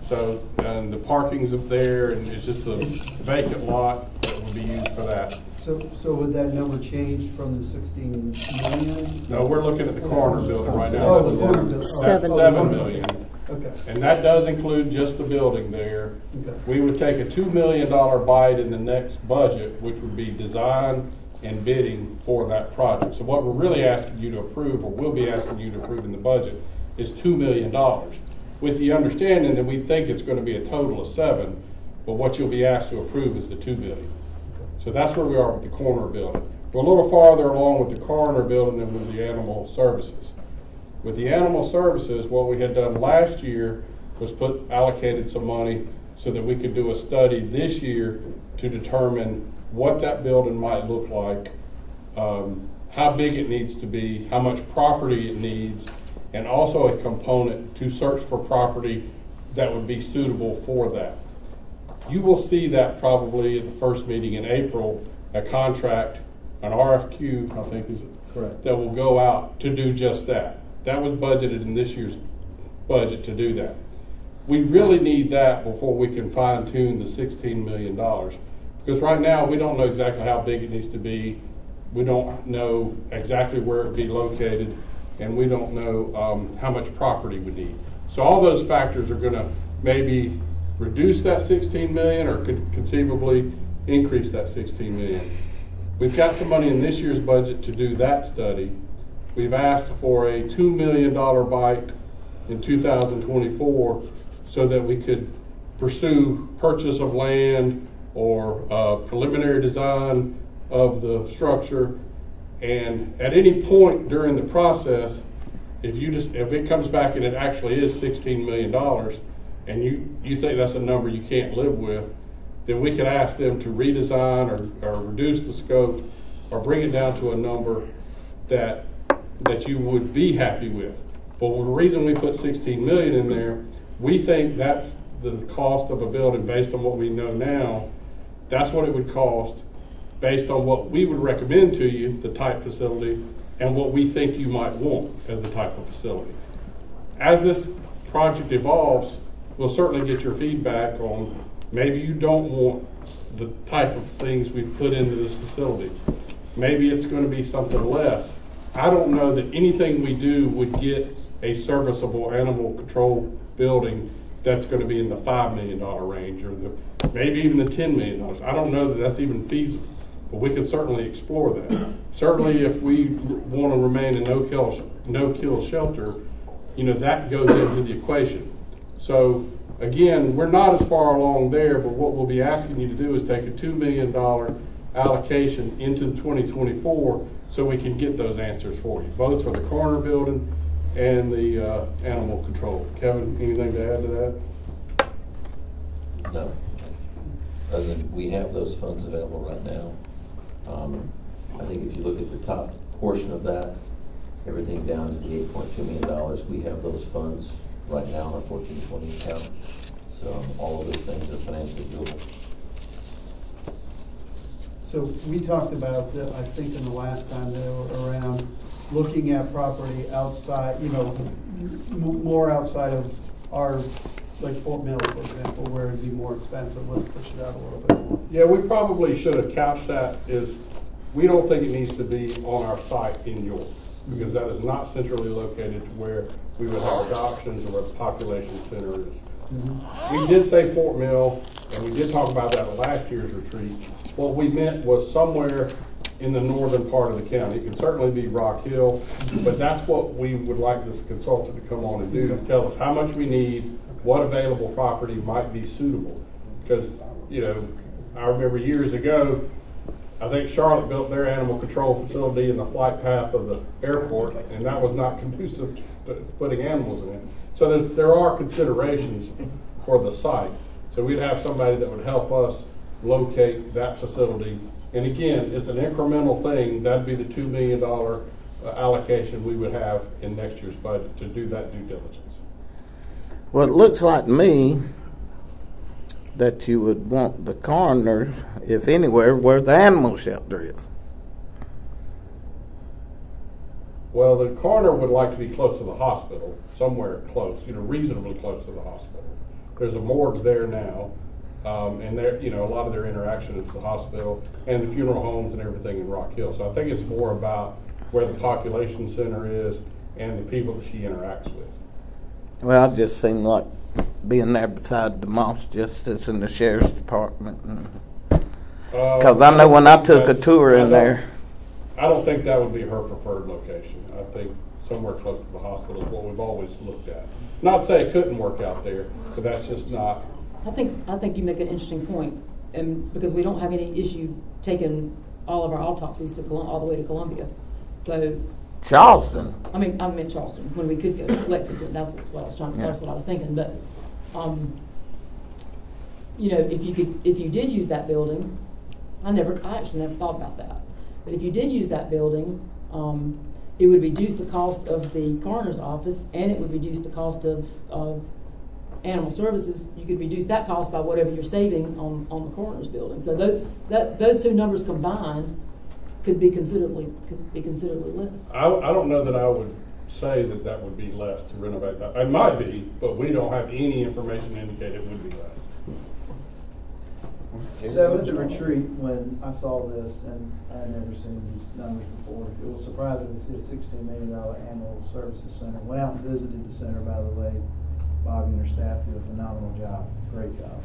So, and the parking's up there, and it's just a vacant lot that would be used for that. So would that number change from the 16 million? No, we're looking at the coroner building right now. Oh, the coroner building. That's Seven. $7 million. Okay. And that does include just the building there. Okay. We would take a $2 million bite in the next budget, which would be design and bidding for that project. So what we're really asking you to approve, or will be asking you to approve in the budget, is $2 million, with the understanding that we think it's going to be a total of $7 million, but what you'll be asked to approve is the $2 million. So that's where we are with the coroner building. We're a little farther along with the coroner building than with the animal services. With the animal services, what we had done last year was allocated some money so that we could do a study this year to determine what that building might look like, how big it needs to be, how much property it needs, and also a component to search for property that would be suitable for that. You will see that probably at the first meeting in April, a contract, an RFQ, I think is correct, that will go out to do just that. That was budgeted in this year's budget to do that. We really need that before we can fine tune the $16 million. Because right now we don't know exactly how big it needs to be. We don't know exactly where it would be located, and we don't know how much property we need. So all those factors are going to maybe reduce that $16 million or could conceivably increase that $16 million. We've got some money in this year's budget to do that study. We've asked for a $2 million bite in 2024 so that we could pursue purchase of land or preliminary design of the structure. And at any point during the process, if it comes back and it actually is $16 million and you think that's a number you can't live with, then we could ask them to redesign or reduce the scope or bring it down to a number that you would be happy with. But the reason we put $16 million in there, we think that's the cost of a building based on what we know now. That's what it would cost based on what we would recommend to you, the type facility, and what we think you might want as the type of facility. As this project evolves, we'll certainly get your feedback on maybe you don't want the type of things we've put into this facility. Maybe it's going to be something less. I don't know that anything we do would get a serviceable animal control building that's going to be in the $5 million range or maybe even the $10 million. I don't know that that's even feasible, but we could certainly explore that. Certainly if we want to remain a no-kill shelter, that goes into the equation. So again, we're not as far along there, but what we'll be asking you to do is take a $2 million allocation into 2024 so we can get those answers for you, both for the coroner building and the animal control. Kevin, anything to add to that? No. Other than we have those funds available right now. I think if you look at the top portion of that, everything down to the $8.2 million, we have those funds right now in our 1420 account. So all of those things are financially doable. So we talked about, I think in the last time they were around, looking at property outside, more outside of our, like Fort Mill, for example, where it'd be more expensive. Let's push it out a little bit more. Yeah, we probably should have couched that is, we don't think it needs to be on our site in York, because that is not centrally located to where we would have adoptions or where the population center is. Mm-hmm. We did say Fort Mill, and we did talk about that at last year's retreat. What we meant was somewhere in the northern part of the county. It could certainly be Rock Hill, but that's what we would like this consultant to come on and do, to tell us how much we need, what available property might be suitable. Because, I remember years ago, I think Charlotte built their animal control facility in the flight path of the airport, and that was not conducive to putting animals in it. So there are considerations for the site. So we'd have somebody that would help us locate that facility. And again, it's an incremental thing. That'd be the $2 million allocation we would have in next year's budget to do that due diligence. Well, it looks like to me that you would want the coroner, if anywhere, where the animal shelter is. Well, the coroner would like to be close to the hospital, somewhere close, reasonably close to the hospital. There's a morgue there now, and there, a lot of their interaction is the hospital and the funeral homes and everything in Rock Hill. So I think it's more about where the population center is and the people that she interacts with. Well, it just seemed like being there beside the Moss Justice and the Sheriff's Department. Because I know when I took a tour in there. I don't think that would be her preferred location. I think somewhere close to the hospital is what we've always looked at. Not to say it couldn't work out there, but that's just not. I think you make an interesting point, and because we don't have any issue taking all of our autopsies to all the way to Columbia, so. Charleston. I mean Charleston when we could go to Lexington. That's what I was trying. Yeah. That's what I was thinking. But, you know, if you did use that building, I actually never thought about that. But if you did use that building, it would reduce the cost of the coroner's office, and it would reduce the cost of animal services. You could reduce that cost by whatever you're saving on the coroner's building. So those two numbers combined could be considerably less. I don't know that I would say that would be less to renovate that. It might be, but we don't have any information to indicate it would be less. So at the retreat, when I saw this, and I had never seen these numbers before, it was surprising to see a $16 million annual services center. Went out and visited the center, by the way. Bobby and her staff do a phenomenal job, great job.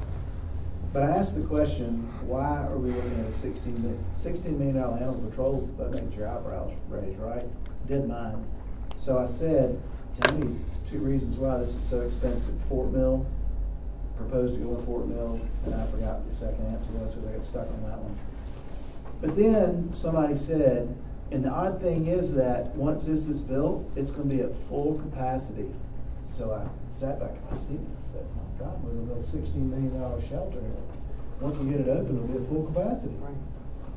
But I asked the question, why are we looking at a $16 million animal control? That makes your eyebrows raise, right? Didn't mind. So I said, tell me 2 reasons why this is so expensive. Fort Mill, proposed to go to Fort Mill, and I forgot what the second answer was, so I got stuck on that one. But then somebody said, and the odd thing is that once this is built, it's going to be at full capacity. So I sat back in my seat and said, my God, we're going to build a $16 million shelter. Once we get it open, it'll be at full capacity.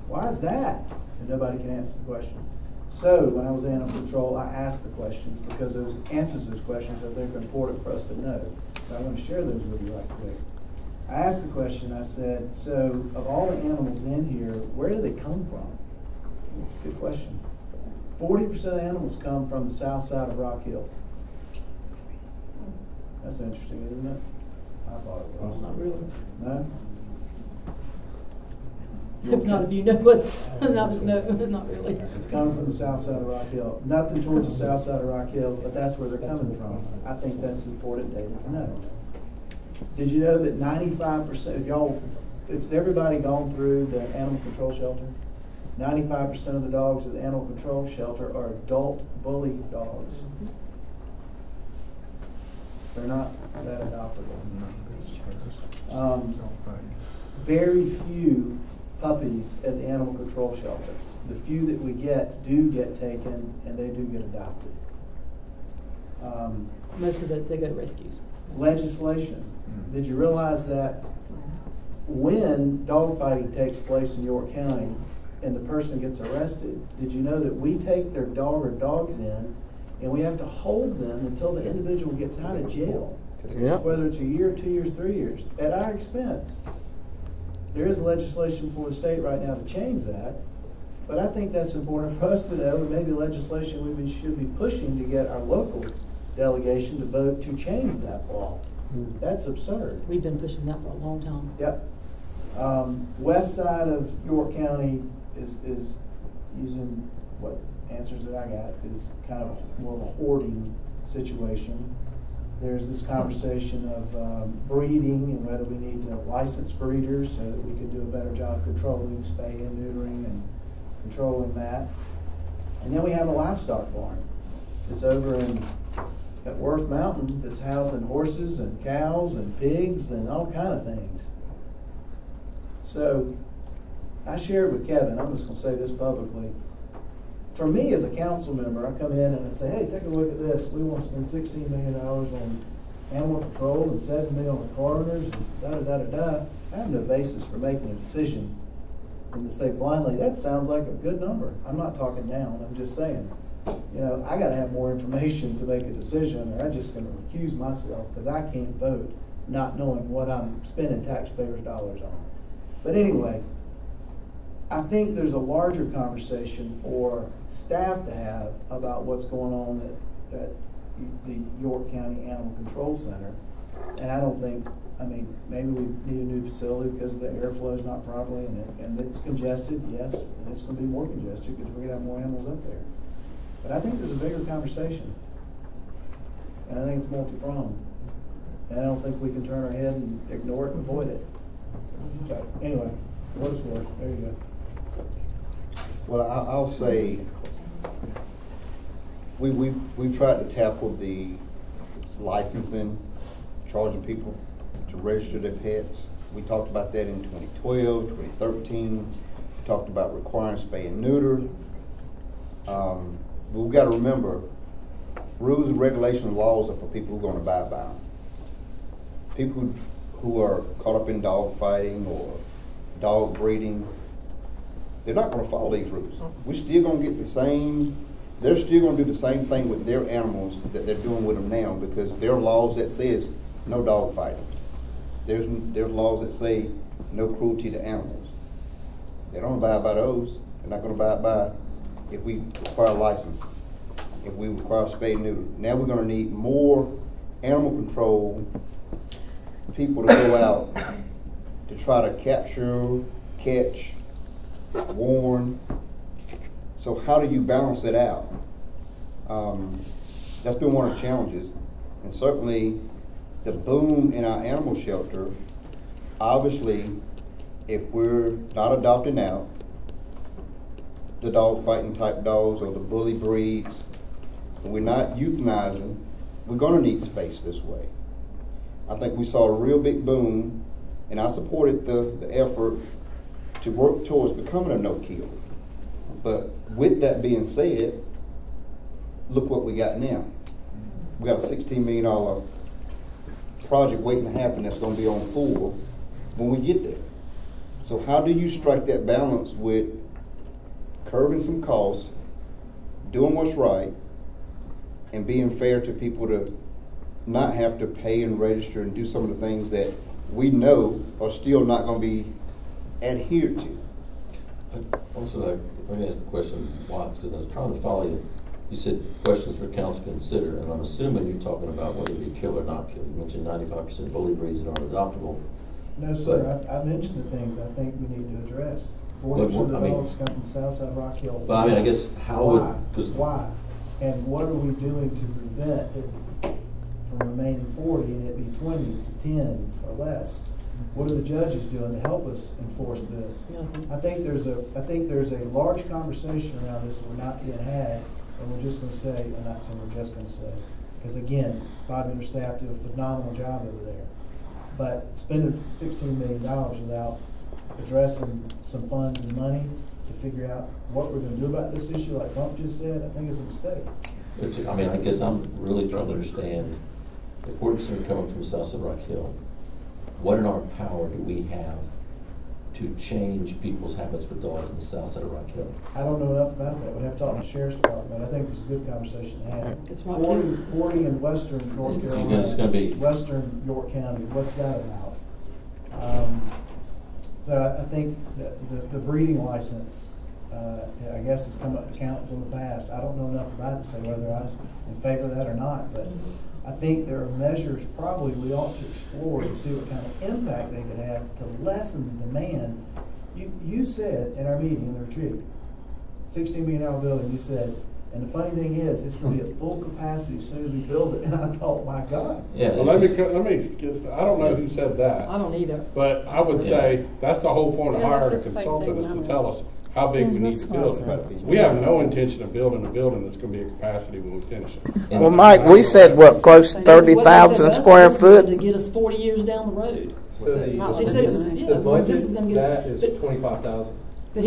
Why is that? And nobody can answer the question. So when I was in animal control, I asked the questions because those answers to those questions I think are important for us to know. So I'm going to share those with you right quick. I asked the question, I said, so of all the animals in here, where do they come from? That's a good question. 40% of animals come from the south side of Rock Hill. That's interesting, isn't it? I thought it was. Not really. No? If not, if you know what, no, not really. It's coming from the south side of Rock Hill. Nothing towards the south side of Rock Hill, but that's where they're coming from. I think that's important data to know. Did you know that 95%, if everybody gone through the animal control shelter, 95% of the dogs at the animal control shelter are adult bully dogs. They're not that adoptable. Very few puppies at the animal control shelter. The few that we get do get taken, and they do get adopted. Most of it, they go to rescues. Legislation. Did you realize that when dogfighting takes place in York County and the person gets arrested, did you know that we take their dog or dogs in and we have to hold them until the individual gets out of jail? Yeah. Whether it's a year, 2 years, 3 years, at our expense. There is legislation for the state right now to change that, but I think that's important for us to know, and maybe legislation we should be pushing to get our local delegation to vote to change that law. That's absurd. We've been pushing that for a long time. Yep. West side of York County is using what answers that I got is kind of more of a hoarding situation. There's this conversation of breeding and whether we need licensed breeders so that we can do a better job controlling spay and neutering and controlling that. And then we have a livestock barn. It's over at Worth Mountain that's housing horses and cows and pigs and all kind of things. So I shared with Kevin, I'm just going to say this publicly. For me as a council member, I come in and I say, hey, take a look at this. We want to spend $16 million on animal control and $7 million on coroners and da-da-da-da-da. I have no basis for making a decision. And to say blindly, that sounds like a good number. I'm not talking down, I'm just saying. You know, I got to have more information to make a decision, or I'm just going to recuse myself because I can't vote not knowing what I'm spending taxpayers' dollars on. But anyway, I think there's a larger conversation for staff to have about what's going on at the York County Animal Control Center. And I don't think, I mean, maybe we need a new facility because the airflow is not properly and it's congested, yes, and it's going to be more congested because we're going to have more animals up there. But I think there's a bigger conversation. and I think it's multi-pronged. And I don't think we can turn our head and ignore it and avoid it. So, anyway, what it's worth, there you go. Well, I'll say, we've tried to tackle the licensing, charging people to register their pets. We talked about that in 2012, 2013. We talked about requiring spay and neuter. But we've got to remember, rules and regulations and laws are for people who are going to abide by them. People who are caught up in dog fighting or dog breeding, they're not going to follow these rules. We're still going to get the same, they're still going to do the same thing with their animals that they're doing with them now, because there are laws that says no dog fighting. There's laws that say no cruelty to animals. They don't abide by those. They're not going to abide by if we require licenses, if we require spay and neuter. Now we're going to need more animal control people to go out to try to capture, catch, warn. So how do you balance that out? That's been one of the challenges. And certainly the boom in our animal shelter, obviously, if we're not adopting out the dog fighting type dogs or the bully breeds, and we're not euthanizing, we're going to need space this way. I think we saw a real big boom, and I supported the effort to work towards becoming a no-kill. But with that being said, look what we got now. We got a $16 million project waiting to happen that's going to be on full when we get there. So how do you strike that balance with curbing some costs, doing what's right, and being fair to people to not have to pay and register and do some of the things that we know are still not going to be adhered to? Also, if I can ask the question, Watts, because I was trying to follow you. You said questions for council to consider, and I'm assuming you're talking about whether it be kill or not kill. You mentioned 95% bully breeds that aren't adoptable. No, sir. I mentioned the things I think we need to address. 40% of the dogs come from the south side of Rock Hill. But I mean, I guess how would... Why? And what are we doing to prevent it from remaining 40 and it be 20 to 10 or less? What are the judges doing to help us enforce this? I think there's a large conversation around this that we're not being had, and we're just going to say, I'm not saying we're just going to say, because again, Bobby and her staff do a phenomenal job over there. But spending $16 million without addressing some funds and money to figure out what we're going to do about this issue, like Bump just said, I think is a mistake. I mean, I guess I'm really trying to understand, if 40% are coming from the south side of Rock Hill, what in our power do we have to change people's habits with dogs in the south side of Rock Hill? I don't know enough about that. We'd have to talk to the sheriff's department. I think it's a good conversation to have. It's 40 in western North Carolina, it's going to be western York County. What's that about? So I think that the breeding license, I guess, has come up to council in the past. I don't know enough about it to say whether I was in favor of that or not, but I think there are measures probably we ought to explore to see what kind of impact they could have to lessen the demand. You said in our meeting in the retreat, $16 million building, you said, and the funny thing is, it's going to be at full capacity as soon as we build it. And I thought, my God. Yeah. Well, let me. I don't know who said that. I don't either. But I would say that's the whole point of hiring a consultant, is to tell us how big we need to build it. We have no intention of building a building that's going to be a capacity when we finish it. Well, Mike, we said what, close to 30,000 square foot? To get us 40 years down the road. So the budget, this is going to get us, that is 25,000. But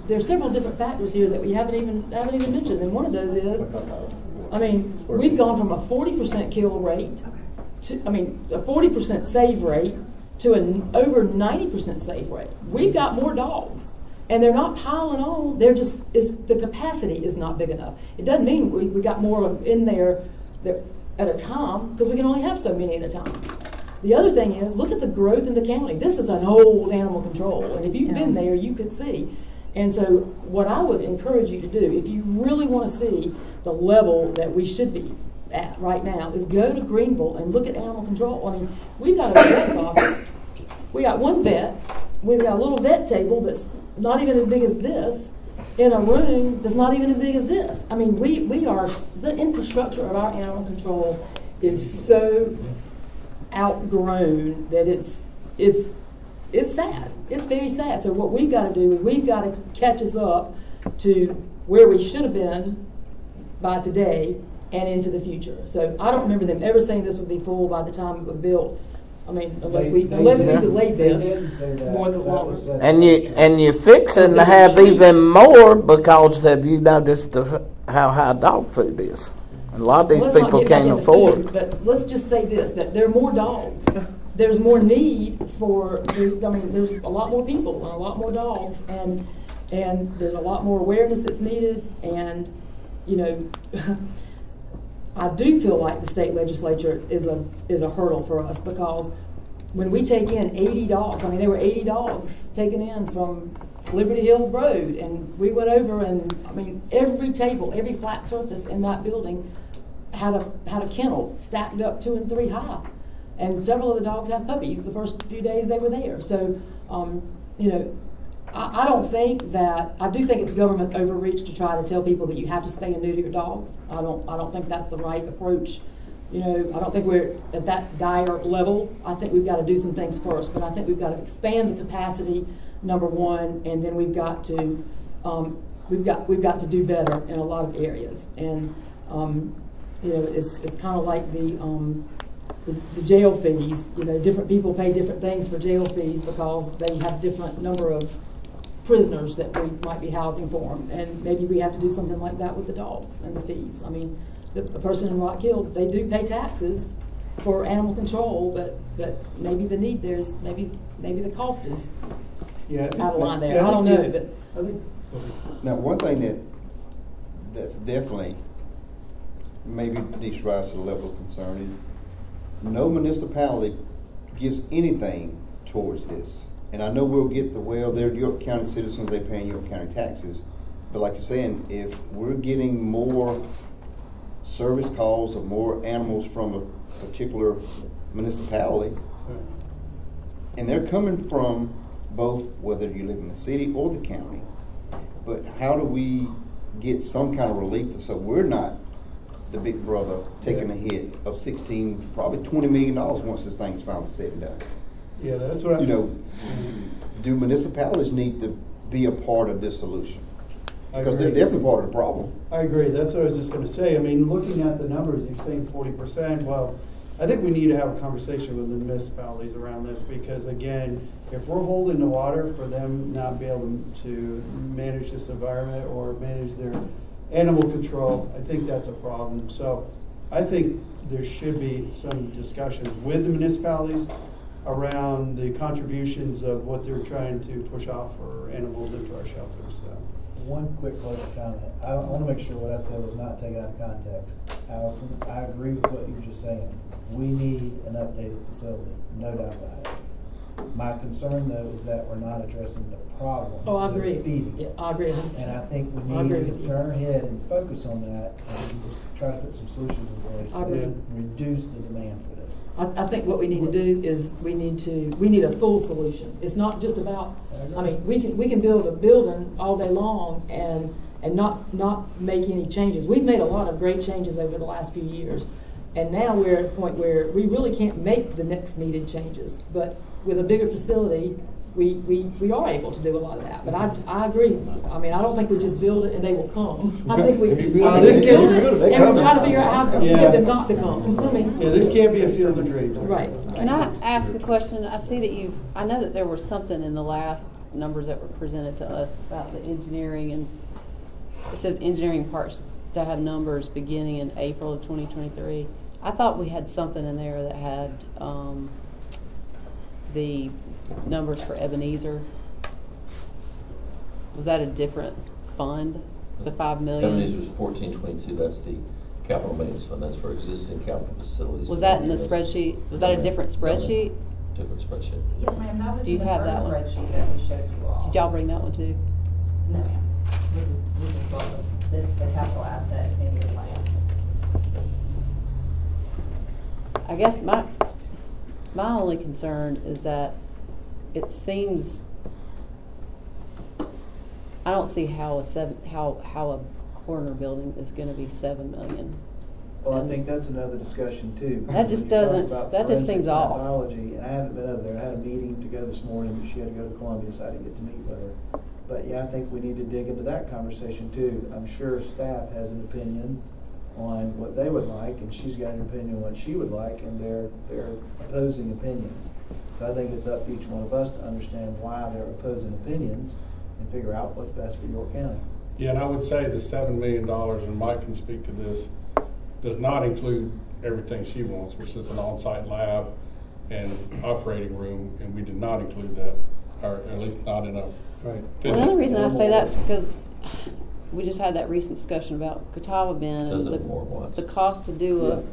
there's several different factors here that we haven't even mentioned, and one of those is, I mean, we've gone from a 40% kill rate to, a 40% save rate to an over 90% save rate. We've got more dogs, and they're not piling on. They're just the capacity is not big enough. It doesn't mean we got more of in there at a time, because we can only have so many at a time. The other thing is, look at the growth in the county. This is an old animal control, and if you've been there, you could see. And so what I would encourage you to do, if you really want to see the level that we should be at right now, is go to Greenville and look at animal control. I mean, we've got a vet's office. We got one vet. We've got a little vet table that's not even as big as this, in a room that's not even as big as this. I mean, we are, the infrastructure of our animal control is so outgrown that it's sad. It's very sad. So what we've got to do is we've got to catch us up to where we should have been by today and into the future. So I don't remember them ever saying this would be full by the time it was built. I mean, unless we delayed this more than longer. And you're fixing to have even more because have you noticed how high dog food is? And a lot of these people can't afford. Food, but let's just say this: that there are more dogs. There's more need for. There's a lot more people and a lot more dogs, and there's a lot more awareness that's needed. And you know, I do feel like the state legislature is a hurdle for us because when we take in 80 dogs, I mean there were 80 dogs taken in from Liberty Hill Road, and we went over and I mean every table, every flat surface in that building had a kennel stacked up 2 and 3 high, and several of the dogs had puppies the first few days they were there. So you know, I don't think that, I do think it's government overreach to try to tell people that you have to spay and neuter your dogs. I don't think that's the right approach. You know, I don't think we're at that dire level. I think we've got to do some things first, but I think we've got to expand the capacity, number one, and then we've got to do better in a lot of areas. And you know, it's kind of like the jail fees. You know, different people pay different things for jail fees because they have different number of prisoners that we might be housing for them, and maybe we have to do something like that with the dogs and the fees. I mean, the person in Rock Hill, they do pay taxes for animal control, but maybe the need there is maybe the cost is out of line there. I don't know, but now one thing that's definitely maybe needs to rise to the level of concern is no municipality gives anything towards this. And I know we'll get they're York County citizens, they pay York County taxes. But like you're saying, if we're getting more service calls of more animals from a particular municipality, and they're coming from both, whether you live in the city or the county, but how do we get some kind of relief so we're not the big brother taking a hit of $16, probably $20 million once this thing's finally said and done? Yeah, that's what do municipalities need to be a part of this solution? Because they're definitely part of the problem. I agree. That's what I was just going to say. I mean, looking at the numbers, you're saying 40%. Well, I think we need to have a conversation with the municipalities around this because, again, if we're holding the water for them not be able to manage this environment or manage their animal control, I think that's a problem. So I think there should be some discussions with the municipalities around the contributions of what they're trying to push off for animals into our shelters. So. One quick closing comment. I want to make sure what I said was not taken out of context. Allison, I agree with what you were just saying. We need an updated facility, no doubt about it. My concern, though, is that we're not addressing the problems. I agree. Feeding. Yeah, I agree. 100%. And I think we need to turn our head and focus on that and just try to put some solutions in place to reduce the demand for this. I think what we need to do is we need a full solution. It's not just about, I mean, we can build a building all day long and not make any changes. We've made a lot of great changes over the last few years, and now we're at a point where we really can't make the next needed changes. But with a bigger facility, we are able to do a lot of that. But I agree. I mean, I don't think we just build it and they will come. I think we build it and we try to figure out how to get them not to come. I mean, this can't be a field of dreams. Right. Can I ask a question? I see that I know that there was something in the last numbers that were presented to us about the engineering, and it says engineering parts to have numbers beginning in April of 2023. I thought we had something in there that had the numbers for Ebenezer. Was that a different fund? The $5 million? Ebenezer was 1422. That's the capital maintenance fund. That's for existing capital facilities. Was that in the spreadsheet? Was that a different spreadsheet? Different spreadsheet. Yes, ma'am. That was Do you the have first that one? spreadsheet that we showed you all. Did y'all bring that one too? No, ma'am. We just brought the capital asset and 10-year plan. I guess my only concern is that it seems I don't see how a corner building is going to be $7 million. Well, I think that's another discussion too. That just When you talk doesn't- about that just forensic seems off. pathology, and I haven't been over there. I had a meeting to go this morning, but she had to go to Columbia, so I didn't get to meet with her. But yeah, I think we need to dig into that conversation too. I'm sure staff has an opinion on what they would like, and she's got an opinion on what she would like, and they're opposing opinions. So I think it's up to each one of us to understand why they're opposing opinions and figure out what's best for York County. Yeah, and I would say the $7 million, and Mike can speak to this, does not include everything she wants, which is an on-site lab and operating room, and we did not include that, or at least not in a Well, the only reason I say that is because we just had that recent discussion about Catawba Bend and the cost to do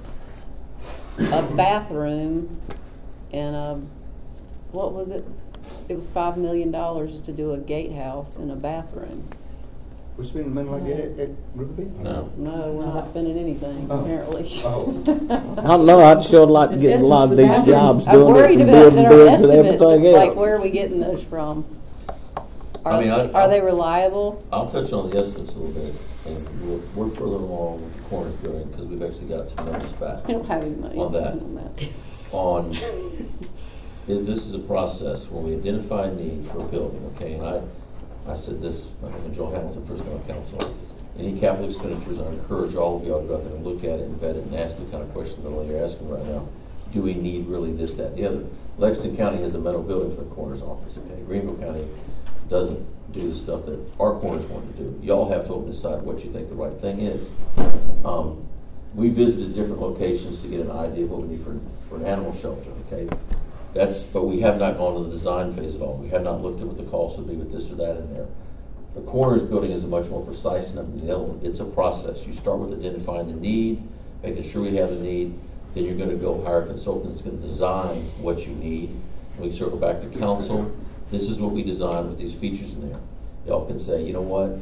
a bathroom and what was it? It was $5 million just to do a gatehouse and a bathroom. We're spending money like that at Riverbend? No. No, we're not spending anything, apparently. Oh. I don't know, I'd sure like to get a lot of these jobs I'm doing it worried from about building our bids and estimates. everything Like, else. where are we getting those from? Are they reliable? I'll touch on the estimates a little bit, and we're further along with the corner building because we've actually got some numbers back. We don't have any money on that. On that. This is a process when we identify a need for a building, okay? And I said this, I think when Joel Hamilton first got on council, any capital expenditures, I encourage all of y'all to go out there and look at it and vet it and ask the kind of questions that you're asking right now. Do we need really this, that, and the other? Lexington County has a metal building for the coroner's office, okay? Greenville County doesn't do the stuff that our corners want to do. Y'all have to decide what you think the right thing is. We visited different locations to get an idea of what we need for an animal shelter, okay? But we have not gone to the design phase at all. We have not looked at what the cost would be with this or that in there. The coroner's building is a much more precise number than the other one. It's a process. You start with identifying the need, making sure we have the need, then you're going to go hire a consultant that's going to design what you need. And we circle back to council. This is what we designed with these features in there. Y'all can say, you know what,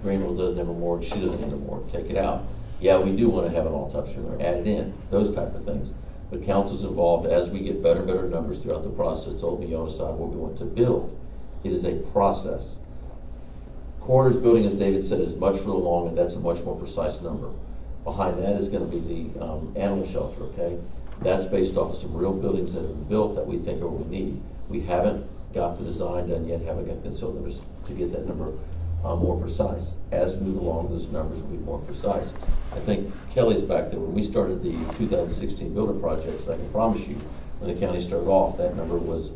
Greenville doesn't have a morgue, she doesn't have a morgue, take it out. Yeah, we do want to have an autopsy room there, add it in, those type of things. But council's involved as we get better and better numbers throughout the process. Ultimately, y'all decide what we want to build. It is a process. Coroner's building, as David said, is much further along, and that's a much more precise number. Behind that is going to be the animal shelter, okay? That's based off of some real buildings that have been built that we think are what we need. We haven't got the design done yet, haven't got consultants to get that number more precise. As we move along, those numbers will be more precise. I think Kelly's back there. When we started the 2016 building projects, I can promise you, when the county started off, that number was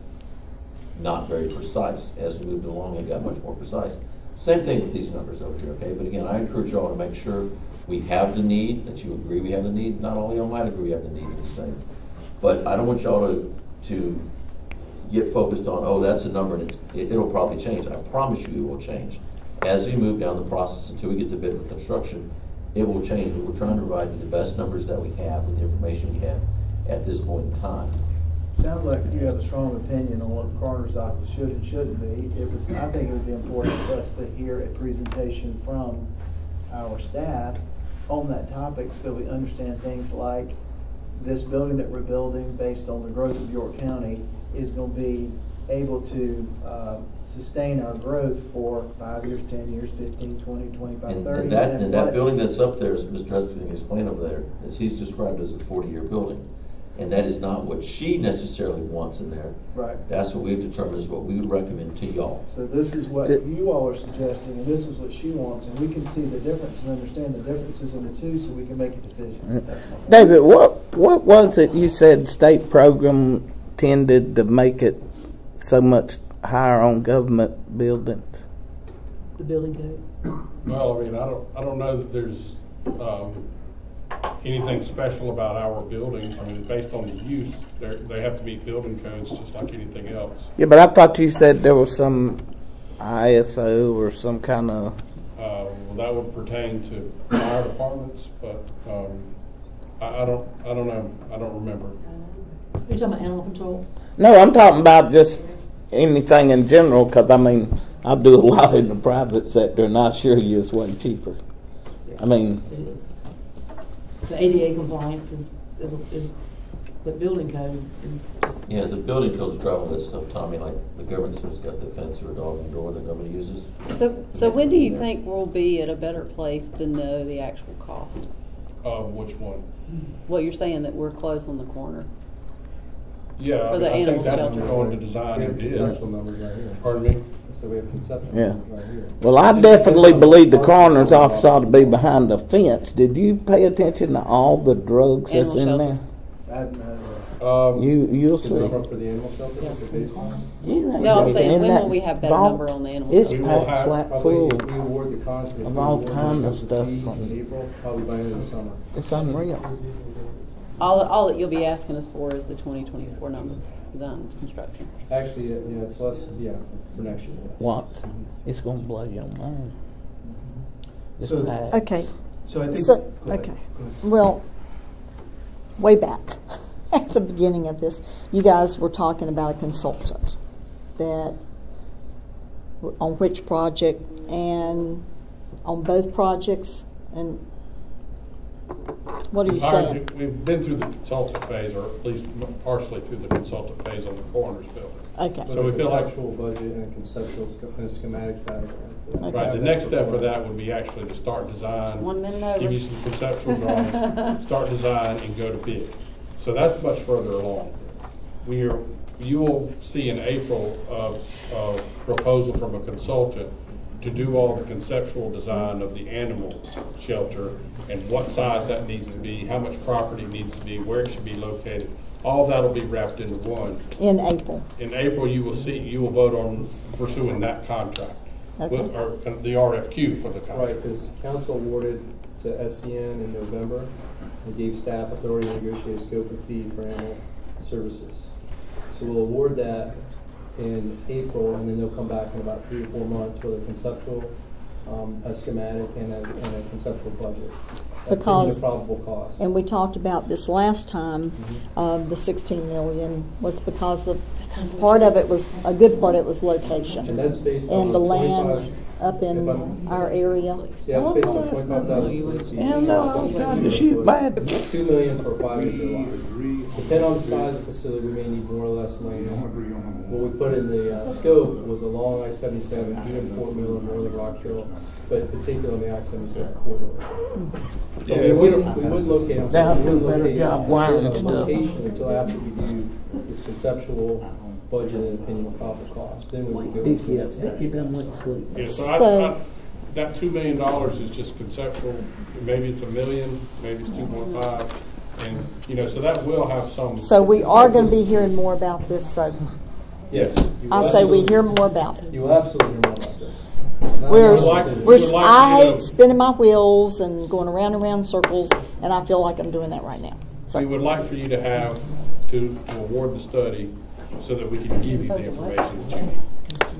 not very precise. As we moved along, it got much more precise. Same thing with these numbers over here, okay? But again, I encourage y'all to make sure we have the need, that you agree we have the need. Not all of y'all might agree we have the need in these things. But I don't want y'all to get focused on, oh, that's a number, and it'll probably change. I promise you it will change. As we move down the process until we get to bid for construction, it will change. But we're trying to provide you the best numbers that we have with the information we have at this point in time. Sounds like you have a strong opinion on what the coroner's office should and shouldn't be. I think it would be important for us to hear a presentation from our staff on that topic so we understand things like this building that we're building based on the growth of York County is going to be able to sustain our growth for 5 years, 10 years, 15, 20, 25, 30. And that building that's up there, as Mr. Husband explained over there, as he's described as a 40-year building. And that is not what she necessarily wants in there. Right. That's what we've determined is what we would recommend to y'all. So this is what you all are suggesting, and this is what she wants, and we can see the difference and understand the differences in the two so we can make a decision. That's my point. David, what was it you said state program tended to make it so much higher on government buildings? The building code. Well, I mean, I don't know that there's anything special about our buildings. I mean, based on the use, they have to meet building codes just like anything else. Yeah, but I thought you said there was some ISO or some kind of... Well, that would pertain to fire departments, but I don't know. I don't remember. You're talking about animal control? No, I'm talking about just anything in general, because, I mean, I do a lot in the private sector, and I assure you it's way cheaper. I mean... It is. The ADA compliance is The building code is just. Yeah, the building codes drive all that stuff, Tommy, like the government has got the fence or a dog and door that nobody uses. So when do you think we'll be at a better place to know the actual cost? Which one? Well, you're saying that we're close on the corner. Yeah, For the I think animal that's shelter. going to design and bid. Conceptual numbers right here. Pardon me? So we have conceptual Yeah. numbers right here. Well, I definitely believe the coroner's office ought to be behind the fence. Did you pay attention to all the drugs that's Animal in shelter. there? I haven't had You'll the see. number for the animal shelter, the baseline. You ain't No, I'm gonna saying, get in when that will we have better vault. number on the animal It's shelter? We will packed have flat Probably full. if we award the contract. Of all kinds of stuff In from- April, probably by the end of the summer. It's unreal. All that you'll be asking us for is the 2024 number, done construction. Actually, yeah, it's less, for next year. yeah. What? It's gonna blow your mind. It's So- packed. Okay, So I think. so, go ahead. okay. Well, way back at the beginning of this, you guys were talking about a consultant that, on which project, and on both projects, and what are you saying? We've been through the consultant phase, or at least partially through the consultant phase on the coroner's building. Okay. So we feel like, Conceptual budget and a conceptual and a schematic diagram. for that. right, the next step for that would be actually to start design. 1 minute over. Give you some conceptual drawings, start design, and go to bid. So that's much further along. You will see in April a proposal from a consultant to do all the conceptual design of the animal shelter and what size that needs to be, how much property needs to be, where it should be located. All that'll be wrapped into one. In April. In April, you will vote on pursuing that contract. Okay. Or the RFQ for the Right, contract. because council awarded to SCN in November and gave staff authority to negotiate a scope of fee for animal services. So we'll award that in April, and then they'll come back in about 3 or 4 months with a conceptual, a schematic, and a conceptual budget. Because- The probable cost. And we talked about this last time, the 16 million was because of, part of it was, a good part of it was And location. that's based on And the 25 land up in our area. Yeah, it's based on 25,000 square feet. Yeah, no, I'm trying to shoot bad. 2 million for a 5-acre lot. Depending on the size of the facility, we may need more or less land. What we put in the scope was along I-77, between Fort Mill and Northern Rock Hill, but particularly on the I-77 corridor. But we wouldn't locate. They'll we do a wouldn't better locate job wiring the stuff. location until after we do this conceptual budget and opinion of probable cost. Then we would go to the next step. Yeah, So- so that $2 million is just conceptual. Maybe it's $1 million, maybe it's 2.5, and so that will have some. So we are going to be hearing more about this, so Yes. I say we hear more about it. You will absolutely hear more about this. I hate spinning my wheels and going around and around in circles, and I feel like I'm doing that right now. We would like for you to have, to award the study so that we can give you the information that you need.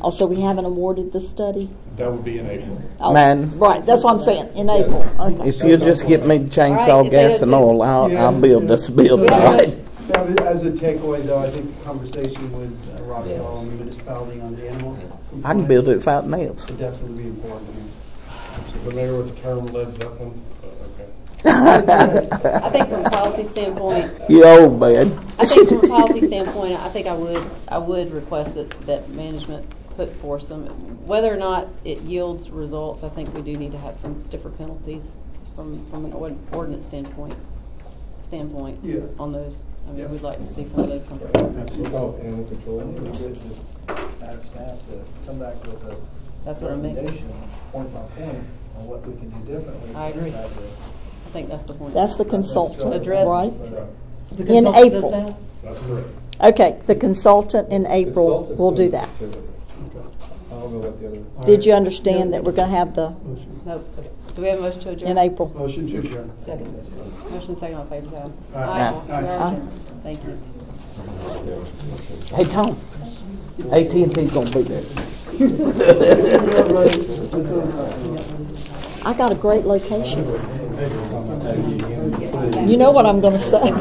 Also, we haven't awarded the study. That would be in April. Oh, Man. Right, that's what I'm saying, in April. Okay. If you just get me chainsaw All right, gas and oil, I'll build this building. Right? As a takeaway, though, I think the conversation with Rockwell and the municipality on the animal. I can build it without nails. Would definitely be important. Familiar with the term Led Zeppelin? Okay. I think from a policy standpoint, You old man. I think from a policy standpoint, I think I would request that management put forth some, whether or not it yields results, I think we do need to have some stiffer penalties from an ordinance standpoint Yeah. on those. I mean, Yeah. we'd like to see some of those come through. Oh, animal control. I think we could just ask staff to come back with a That's what I'm making. recommendation, point by point, on what we can do differently. I agree. Try to- I think that's the point. That's the consultant, Address- right? The In consultant does April. that? That's correct. Okay, the consultant in April Consultants will do don't that. specifically. I don't know what the other. Did you understand that we're going to have the, No. Do we have a motion to adjourn? in April? Motion to adjourn. Second. Motion second, all in favor, say aye. Aye. We are Aye. adjourned. Thank you. Hey, Tom. AT&T's gonna be there. I got a great location. You know what I'm going to say.